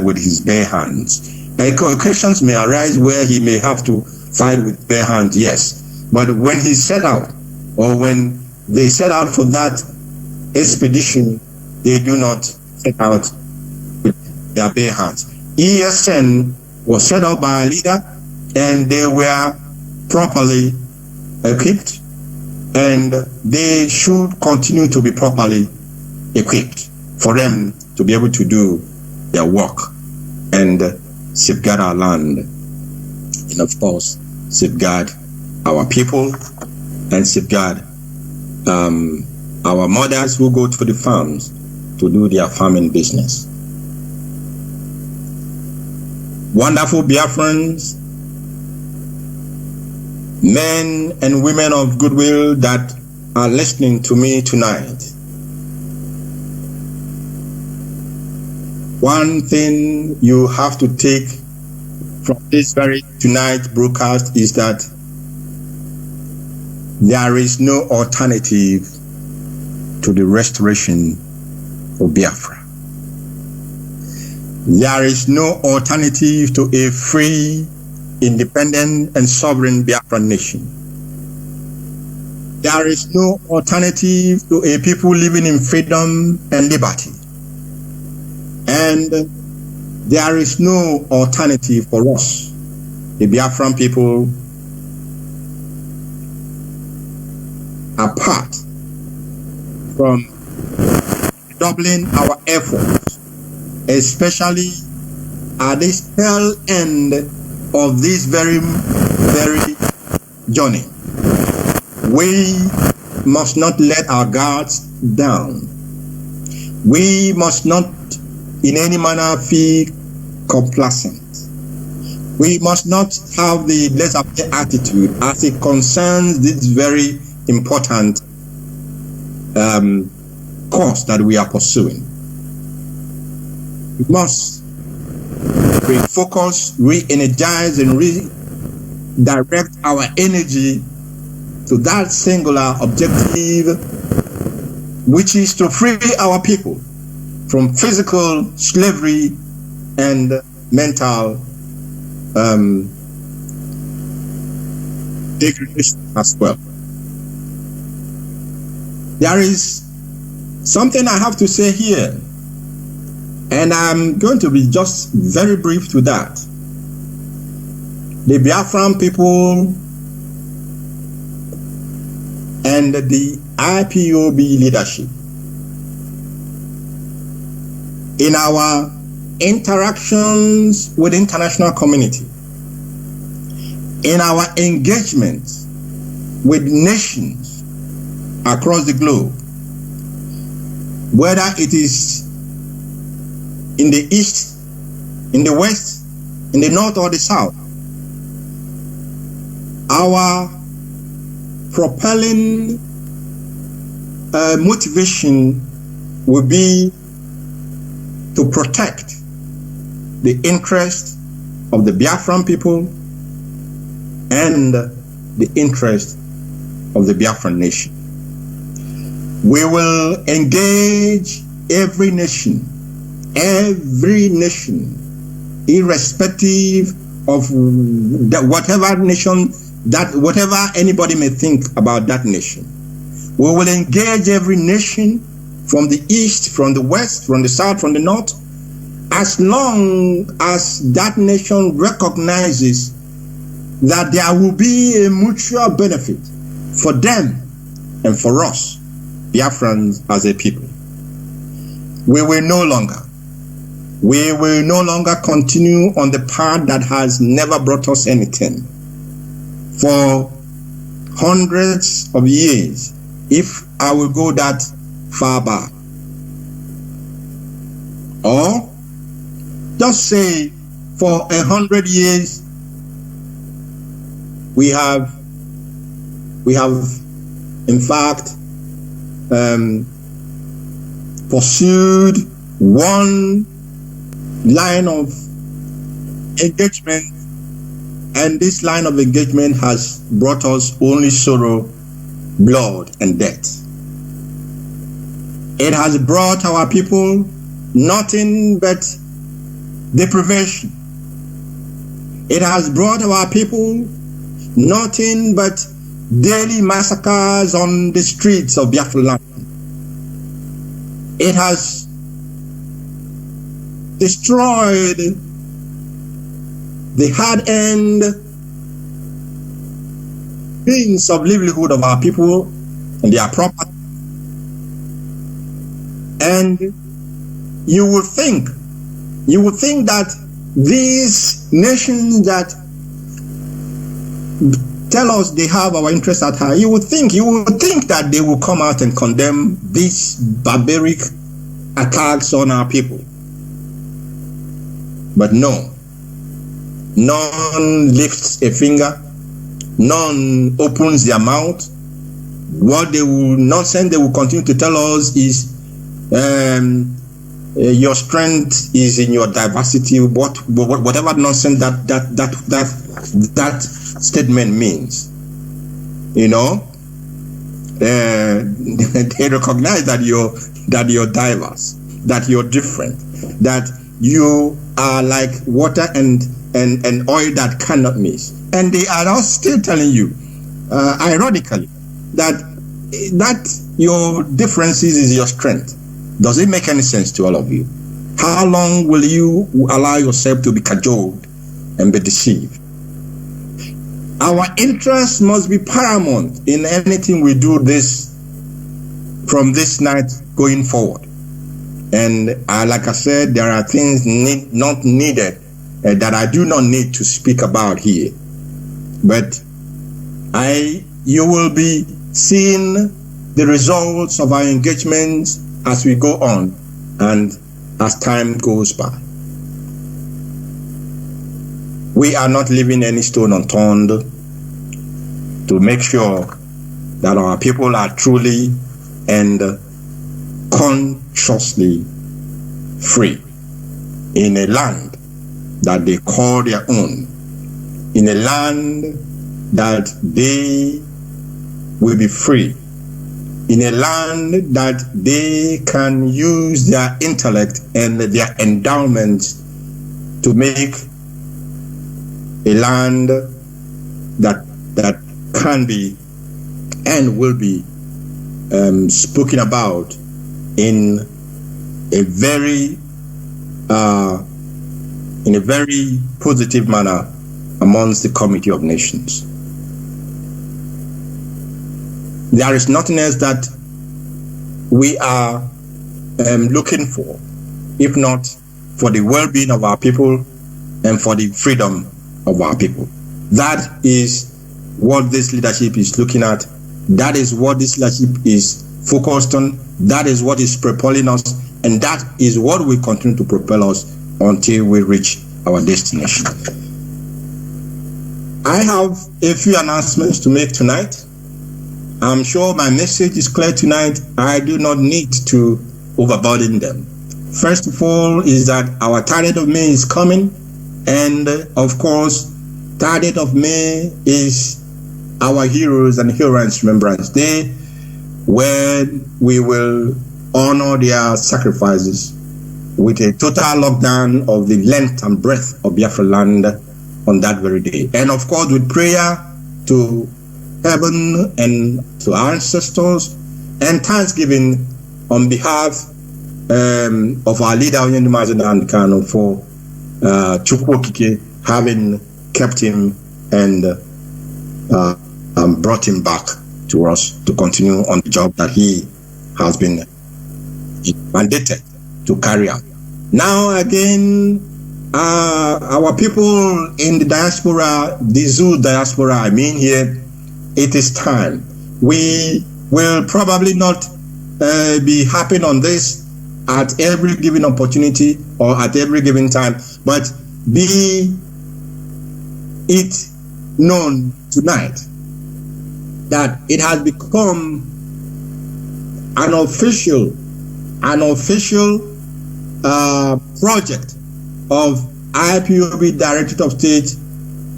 with his bare hands. Occasions may arise where he may have to fight with bare hands, yes. But when he set out, or when they set out for that expedition, they do not set out with their bare hands. ESN was set up by a leader, and they were properly equipped, and they should continue to be properly equipped for them to be able to do their work and safeguard our land, and of course safeguard our people and safeguard our mothers who go to the farms to do their farming business. Wonderful Biafrans, men and women of goodwill that are listening to me tonight. One thing you have to take from this very tonight broadcast is that there is no alternative to the restoration of Biafra. There is no alternative to a free, independent and sovereign Biafran nation. There is no alternative to a people living in freedom and liberty. And there is no alternative for us, the Biafran people, apart from doubling our efforts, especially at this tail end of this very journey. We must not let our guards down. We must not in any manner feel complacent. We must not have the laissez-faire attitude as it concerns this very important course that we are pursuing. We must refocus, re-energize, and redirect our energy to that singular objective, which is to free our people from physical slavery and mental degradation as well. There is something I have to say here, and I'm going to be just very brief to that. The Biafran people and the IPOB leadership, in our interactions with the international community, in our engagement with nations across the globe, whether it is in the east, in the west, in the north or the south, our propelling motivation will be to protect the interest of the Biafran people and the interest of the Biafran nation. We will engage every nation, irrespective of whatever nation, that whatever anybody may think about that nation. We will engage every nation from the east, from the west, from the south, from the north, as long as that nation recognizes that there will be a mutual benefit for them and for us, Biafrans as a people. We will no longer continue on the path that has never brought us anything. For hundreds of years, if I will go that far back, or just say for 100 years, we have in fact pursued one line of engagement, and this line of engagement has brought us only sorrow, blood, and death. It has brought our people nothing but deprivation. It has brought our people nothing but daily massacres on the streets of Biafra land. It has destroyed the hard-earned means of livelihood of our people and their property. And you would think that these nations that tell us they have our interests at heart, you would think that they will come out and condemn these barbaric attacks on our people. But no, none lifts a finger, none opens their mouth. What they will nonsense they will continue to tell us is your strength is in your diversity. Whatever nonsense that statement means, you know, they recognize that you're diverse, that you're different, that you are like water and oil that cannot mix. And they are all still telling you, ironically, that your differences is your strength. Does it make any sense to all of you? How long will you allow yourself to be cajoled and be deceived? Our interest must be paramount in anything we do from this night going forward. And like I said, there are things not needed that I do not need to speak about here. But you will be seeing the results of our engagements as we go on and as time goes by. We are not leaving any stone unturned to make sure that our people are truly and consciously free in a land that they call their own, in a land that they will be free, in a land that they can use their intellect and their endowments to make a land that can be and will be spoken about in a very positive manner amongst the Committee of Nations. There is nothing else that we are looking for, if not for the well-being of our people and for the freedom of our people. That is what this leadership is looking at. That is what this leadership is focused on. That is what is propelling us, and that is what will continue to propel us until we reach our destination. I have a few announcements to make tonight. I'm sure my message is clear tonight. I do not need to overburden them. First of all is that our 30th of May is coming, and of course 30th of May is our Heroes and Heroines Remembrance Day, where we will honor their sacrifices with a total lockdown of the length and breadth of Biafra land on that very day. And of course with prayer to heaven and to our ancestors and thanksgiving on behalf of our leader, Mazi Kano, for Chukwokike having kept him and brought him back to us to continue on the job that he has been mandated to carry out. Now again, our people in the diaspora, the Zoo diaspora, I mean here, it is time. We will probably not be happy on this at every given opportunity or at every given time, but be it known tonight that it has become an official project of IPOB Directorate of State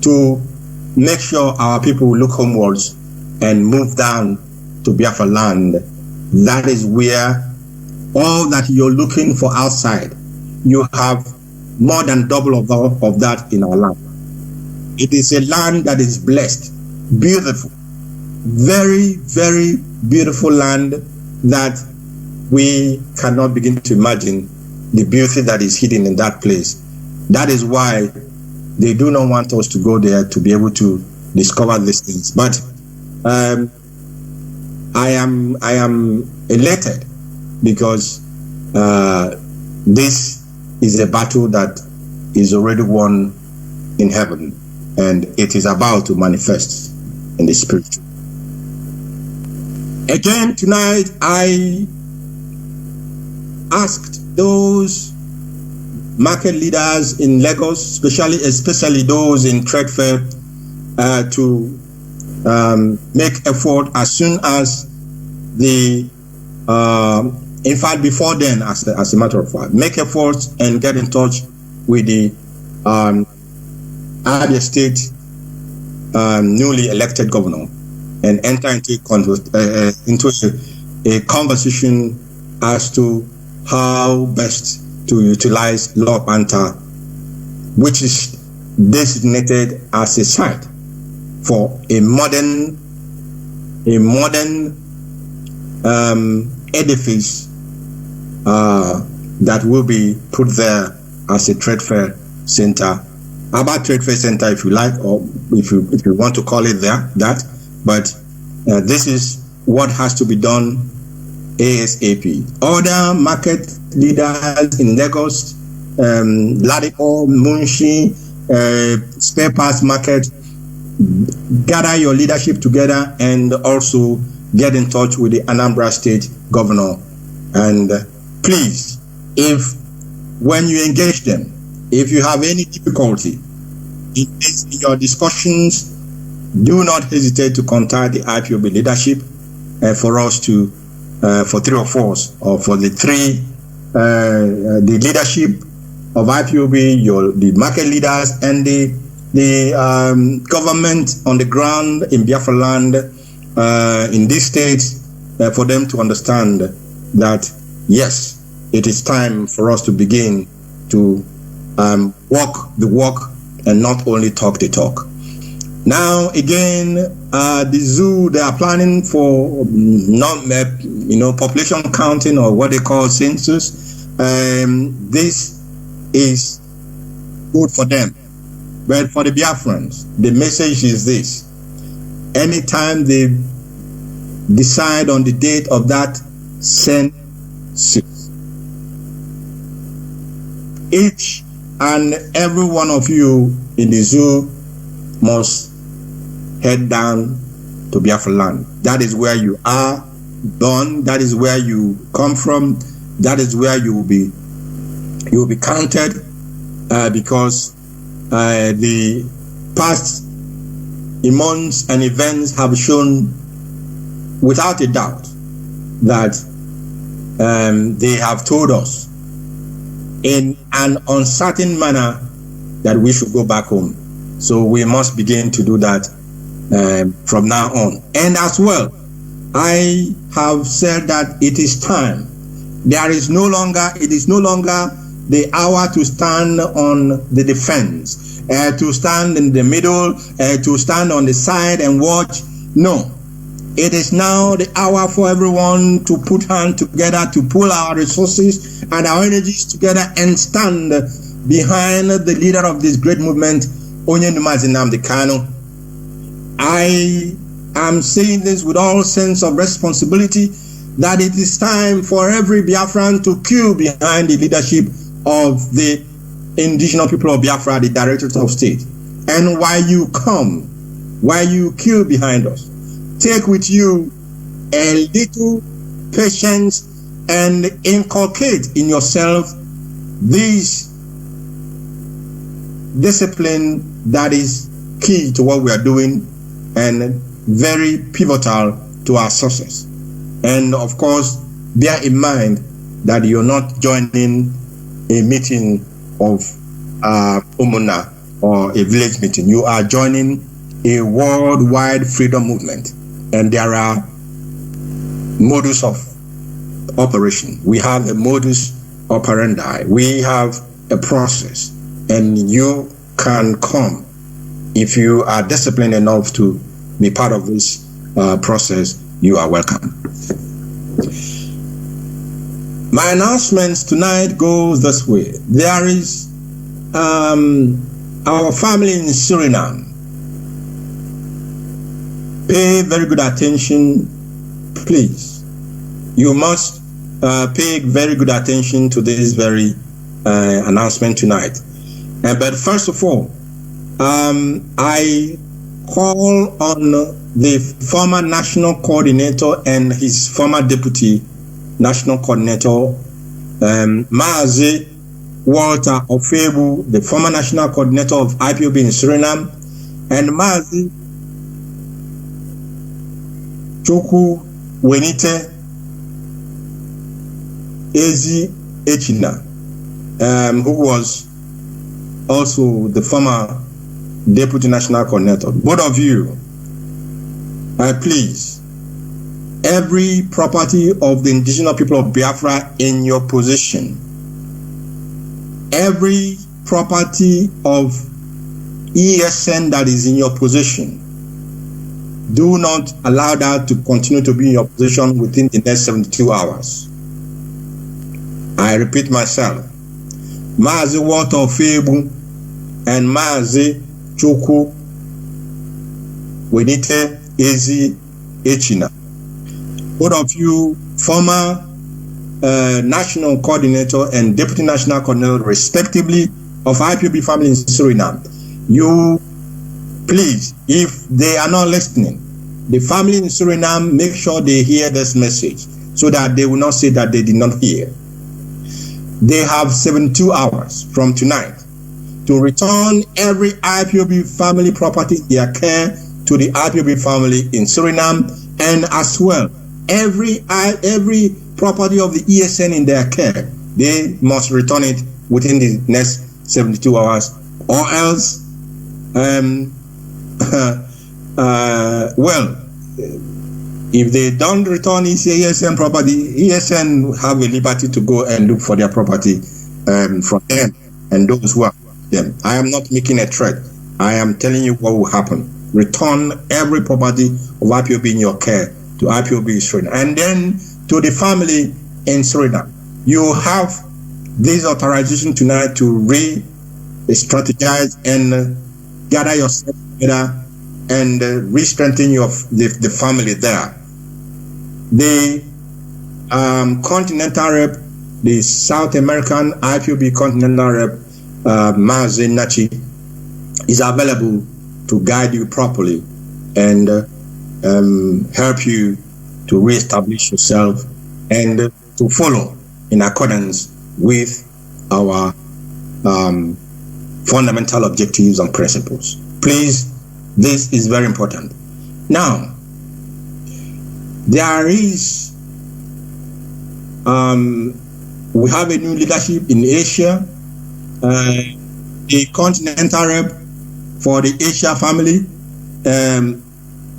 to make sure our people will look homewards and move down to Biafra land. That is where all that you're looking for outside, you have more than double of that in our land. It is a land that is blessed, beautiful, very, very beautiful land that we cannot begin to imagine the beauty that is hidden in that place. That is why they do not want us to go there to be able to discover these things. But I am elated because this is a battle that is already won in heaven, and it is about to manifest in the spirit. Again tonight, I asked those market leaders in Lagos, especially those in trade fair, to make effort as soon as the in fact before then, as a matter of fact, make efforts and get in touch with the Abia State newly elected governor and enter into a conversation as to how best to utilize Law Panther, which is designated as a site for a modern edifice that will be put there as a trade fair center, about trade fair center if you like, or if you want to call it that. But this is what has to be done ASAP. Other market leaders in Lagos, Ladipo, Munshi, spare parts market, gather your leadership together and also get in touch with the Anambra State governor. And please, when you engage them, if you have any difficulty in your discussions, do not hesitate to contact the IPOB leadership for us to, for three of us, or for the leadership of IPOB, the market leaders, and the government on the ground in Biafra land, in these states, for them to understand that, yes, it is time for us to begin to walk the walk and not only talk the talk. Now, again, the zoo, they are planning for population counting, or what they call census. This is good for them. But for the Biafrans, the message is this: anytime they decide on the date of that census, each and every one of you in the zoo must head down to Biafra land. That is where you are born. That is where you come from. That is where you will be counted, because the past months and events have shown without a doubt that they have told us in an uncertain manner that we should go back home. So we must begin to do that from now on. And as well, I have said that it is time. It is no longer the hour to stand on the defense, to stand in the middle, to stand on the side and watch. No, It is now the hour for everyone to put hands together, to pull our resources and our energies together and stand behind the leader of this great movement, Mazi Nnamdi Kanu. I am saying this with all sense of responsibility, that it is time for every Biafran to queue behind the leadership of the indigenous people of Biafra, the Directorate of State. And while you queue behind us, take with you a little patience and inculcate in yourself this discipline that is key to what we are doing and very pivotal to our success. And of course, bear in mind that you're not joining a meeting of Umuna or a village meeting. You are joining a worldwide freedom movement. And there are modus of operation. We have a modus operandi. We have a process. And you can come if you are disciplined enough to be part of this process. You are welcome. My announcements tonight go this way. There is our family in Suriname. Pay very good attention, please. You must pay very good attention to this very announcement tonight. But first of all, I call on the former national coordinator and his former deputy national coordinator, Mazi Walter Ofebu, the former national coordinator of IPOB in Suriname, and Mazi Chukwu Wenite Ezi Echina, who was also the former deputy national coordinator. Both of you, please, every property of the indigenous people of Biafra in your possession, every property of ESN that is in your possession, do not allow that to continue to be in your possession within the next 72 hours. I repeat myself. Mazi Walter Ofebu and Mazi Chukwu Wenite Ezi Echina. Both of you, former national coordinator and deputy national coordinator, respectively, of IPOB family in Suriname. You, please, if they are not listening, the family in Suriname, make sure they hear this message so that they will not say that they did not hear. They have 72 hours from tonight to return every IPOB family property in their care to the IPOB family in Suriname, and as well every property of the ESN in their care. They must return it within the next 72 hours, or else well, if they don't return ESN property, ESN have a liberty to go and look for their property from them and those who are them. I am not making a threat. I am telling you what will happen. Return every property of IPOB in your care to IPOB in Suriname. And then to the family in Suriname. You have this authorization tonight to re-strategize and gather yourself together and re-strengthen the family there. The Continental Rep, the South American IPOB Continental Rep, Mazi Nachi, is available to guide you properly and help you to re-establish yourself and to follow in accordance with our fundamental objectives and principles. Please, this is very important. Now, there is, we have a new leadership in Asia, the Continental Rep for the Asia family,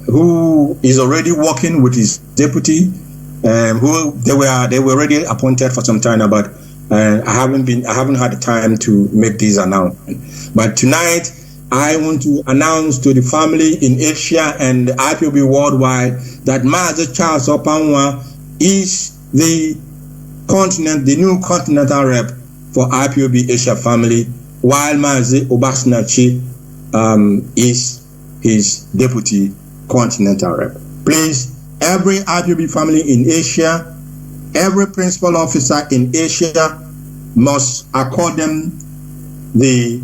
who is already working with his deputy, who they were already appointed for some time now, but I haven't had the time to make these announcements. But tonight, I want to announce to the family in Asia and IPOB worldwide that Mazi Charles Opanwa is the new continental rep for IPOB Asia family, while Mazi Obasnachi is his deputy continental rep. Please, every IPOB family in Asia, every principal officer in Asia must accord them the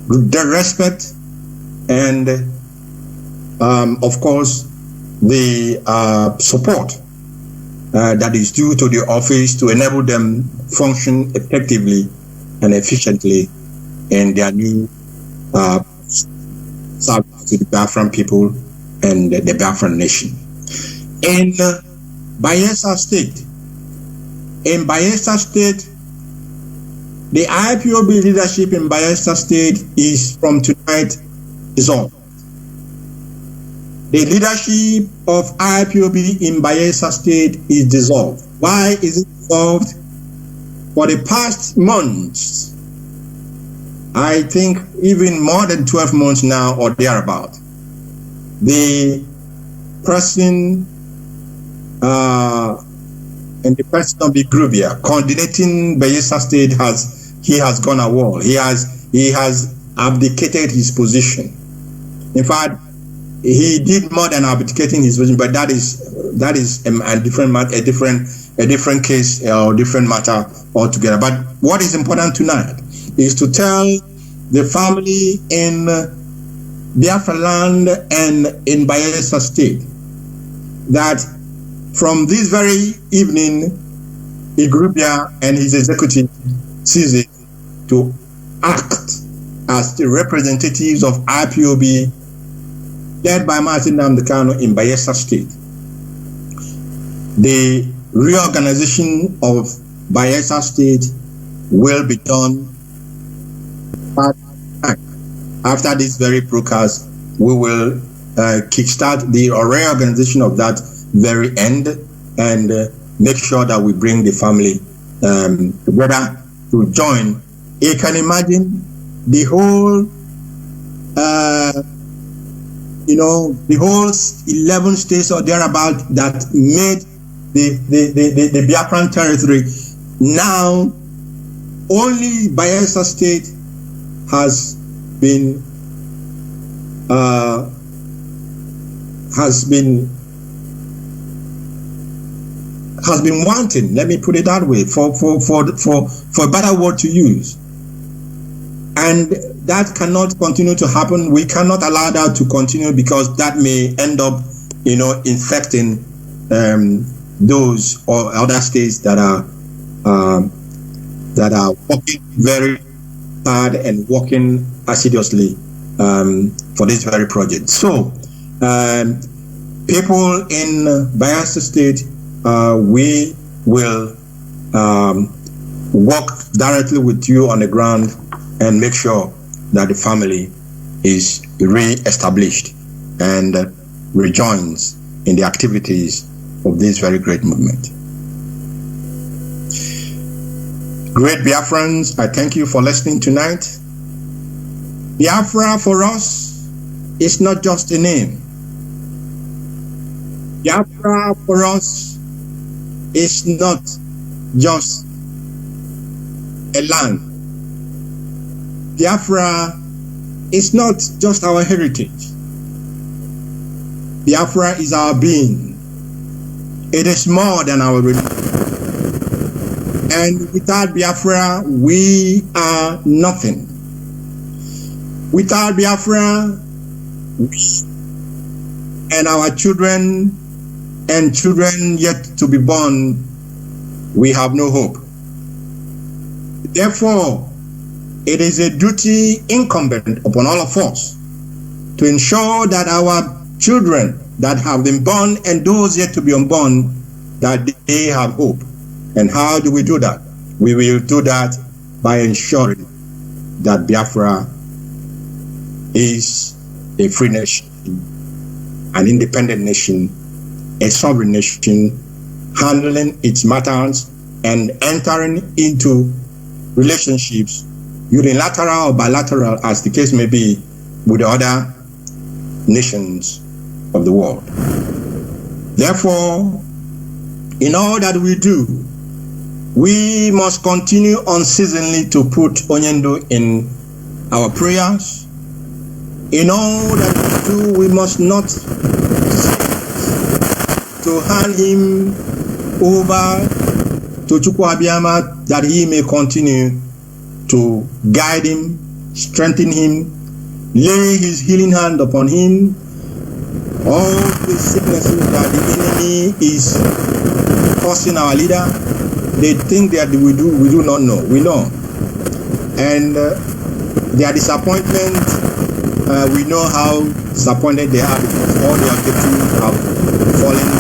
respect and, of course, the support that is due to the office to enable them function effectively and efficiently in their new service to the Biafran people and the Biafran nation. In Bayelsa State, the IPOB leadership in Bayelsa State is from tonight dissolved. The leadership of IPOB in Bayelsa State is dissolved. Why is it dissolved? For the past months, I think even more than 12 months now or thereabout, the person and the person of the group here coordinating Bayelsa State has gone AWOL. He has abdicated his position. In fact, he did more than abdicating his position, but that is a different case or different matter altogether. But what is important tonight is to tell the family in Biafra land and in Bayelsa State that from this very evening, Igrubia and his executive ceases to act as the representatives of IPOB led by Martin Namdekano in Bayelsa State. The reorganization of Bayelsa State will be done after this very broadcast. We will kickstart the reorganization of that very end and make sure that we bring the family together to join. You can imagine the whole the whole 11 states or thereabout that made the Biafran territory. Now only Bayelsa State has been wanting, let me put it that way, for a better word to use. And that cannot continue to happen. We cannot allow that to continue, because that may end up, infecting those or other states that are working very hard and working assiduously for this very project. So, people in Bayelsa State, we will work directly with you on the ground and make sure that the family is re-established and rejoins in the activities of this very great movement. Great Biafrans, I thank you for listening tonight. Biafra for us is not just a name. Biafra for us is not just a land. Biafra is not just our heritage. Biafra is our being. It is more than our religion. And without Biafra, we are nothing. Without Biafra, we and our children and children yet to be born, we have no hope. Therefore, it is a duty incumbent upon all of us to ensure that our children that have been born and those yet to be unborn, that they have hope. And how do we do that? We will do that by ensuring that Biafra is a free nation, an independent nation, a sovereign nation, handling its matters and entering into relationships unilateral or bilateral, as the case may be, with the other nations of the world. Therefore, in all that we do, we must continue unceasingly to put Onyendu in our prayers. In all that we do, we must not to hand him over to Chukwu Abiyama, that he may continue to guide him, strengthen him, lay his healing hand upon him. All the sicknesses that the enemy is causing our leader, they think that we do not know. We know. And their disappointment, we know how disappointed they are because all their objectives have fallen.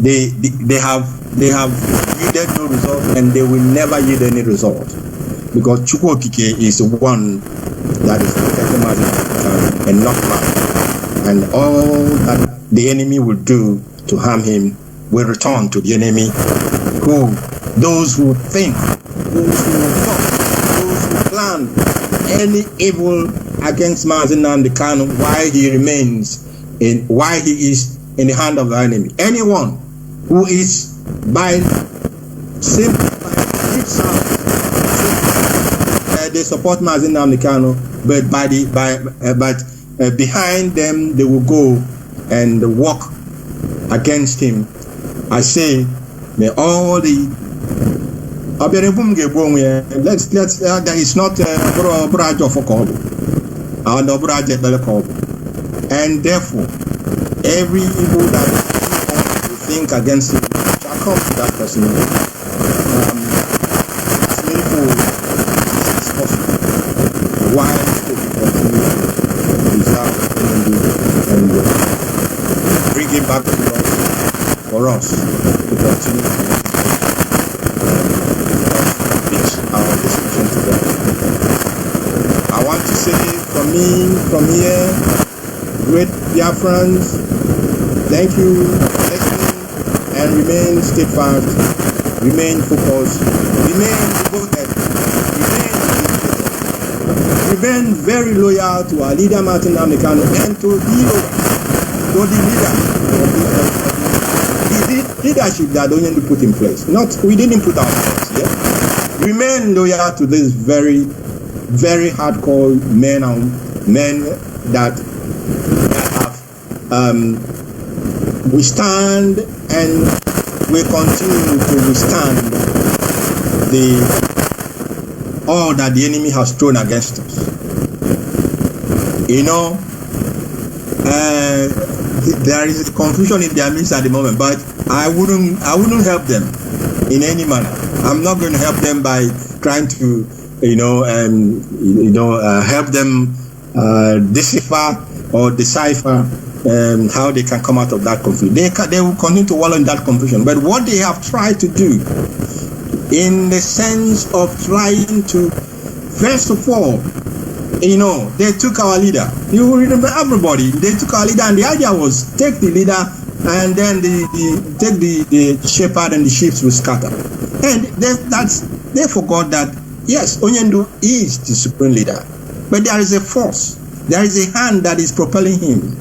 They have yielded no result, and they will never yield any result, because Chukwu Okike is the one that is protecting Mazi and not man. And all that the enemy will do to harm him will return to the enemy, those who think, those who talk, those who plan any evil against Mazi Nnamdi Kanu while he is in the hand of the enemy. Anyone who is by they support Mazi Nnamdi Kanu, but behind them they will go and walk against him. I say, may all the it's not and therefore every evil that we think against him shall come to that person as many as possible, while they continue to preserve and bring him back to us, for us to continue to pitch our decision to them. I want to say from here, great Biafrans, thank you for listening, and remain steadfast, remain focused, remain devoted, remain very loyal to our leader Martin Nnamdi Kanu and to the leadership that Onyendu put in place. We didn't put ourselves. Yeah? Remain loyal to this very, very hardcore men that have withstand and will continue to withstand all that the enemy has thrown against us. You know, there is a confusion in their midst at the moment, but I wouldn't help them in any manner. I'm not going to help them by trying to, help them decipher how they can come out of that confusion. They will continue to wallow in that confusion. But what they have tried to do, in the sense of trying to, first of all, they took our leader. You remember everybody. They took our leader, and the idea was take the leader, and then take the shepherd, and the sheep will scatter. And they forgot that yes, Onyendu is the supreme leader, but there is a force, there is a hand that is propelling him.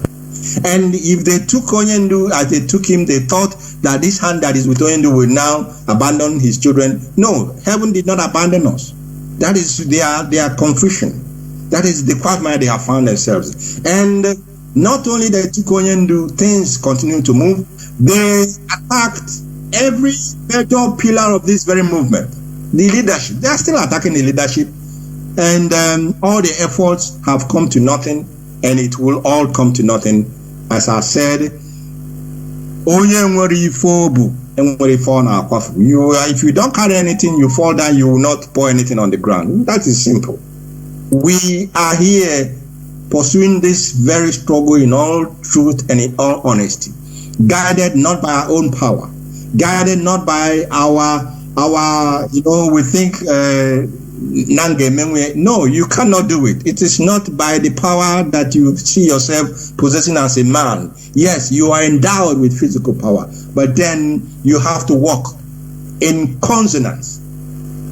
And if they took Onyendu as they took him, they thought that this hand that is with Onyendu will now abandon his children. No, heaven did not abandon us. That is their confusion. That is the quagmire they have found themselves. And not only they took Onyendu, things continue to move. They attacked every major pillar of this very movement. The leadership. They are still attacking the leadership. And all the efforts have come to nothing. And it will all come to nothing. As I said, if you don't carry anything, you fall down, you will not pour anything on the ground. That is simple. We are here pursuing this very struggle in all truth and in all honesty, guided not by our own power, guided not by our we think no, you cannot do it. It is not by the power that you see yourself possessing as a man. Yes, you are endowed with physical power, but then you have to walk in consonance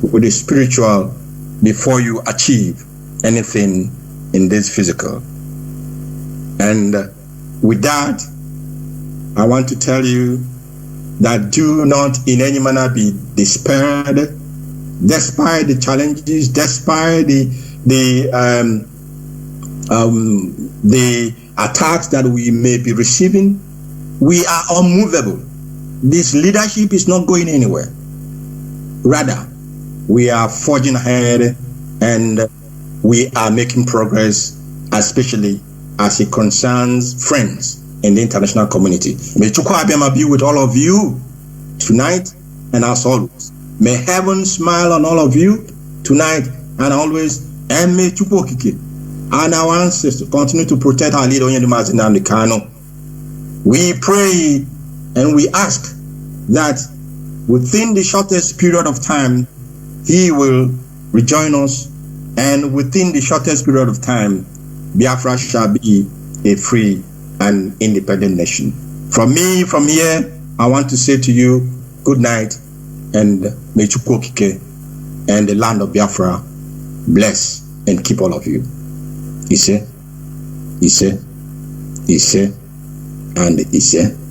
with the spiritual before you achieve anything in this physical. And with that, I want to tell you that do not in any manner be despaired, despite the challenges, despite the attacks that we may be receiving. We are unmovable. This leadership is not going anywhere. Rather, we are forging ahead and we are making progress, especially as it concerns friends in the international community. May Chukwu Abiyama be with all of you tonight and as always. May heaven smile on all of you tonight and always. And may Chukwu Okike and our ancestors continue to protect our leader Mazi and the Kano. We pray and we ask that within the shortest period of time, he will rejoin us, and within the shortest period of time, Biafra shall be a free and independent nation. From me, from here, I want to say to you, good night, and may Chukwu Okike and the land of Biafra bless and keep all of you. Ise, and Ise.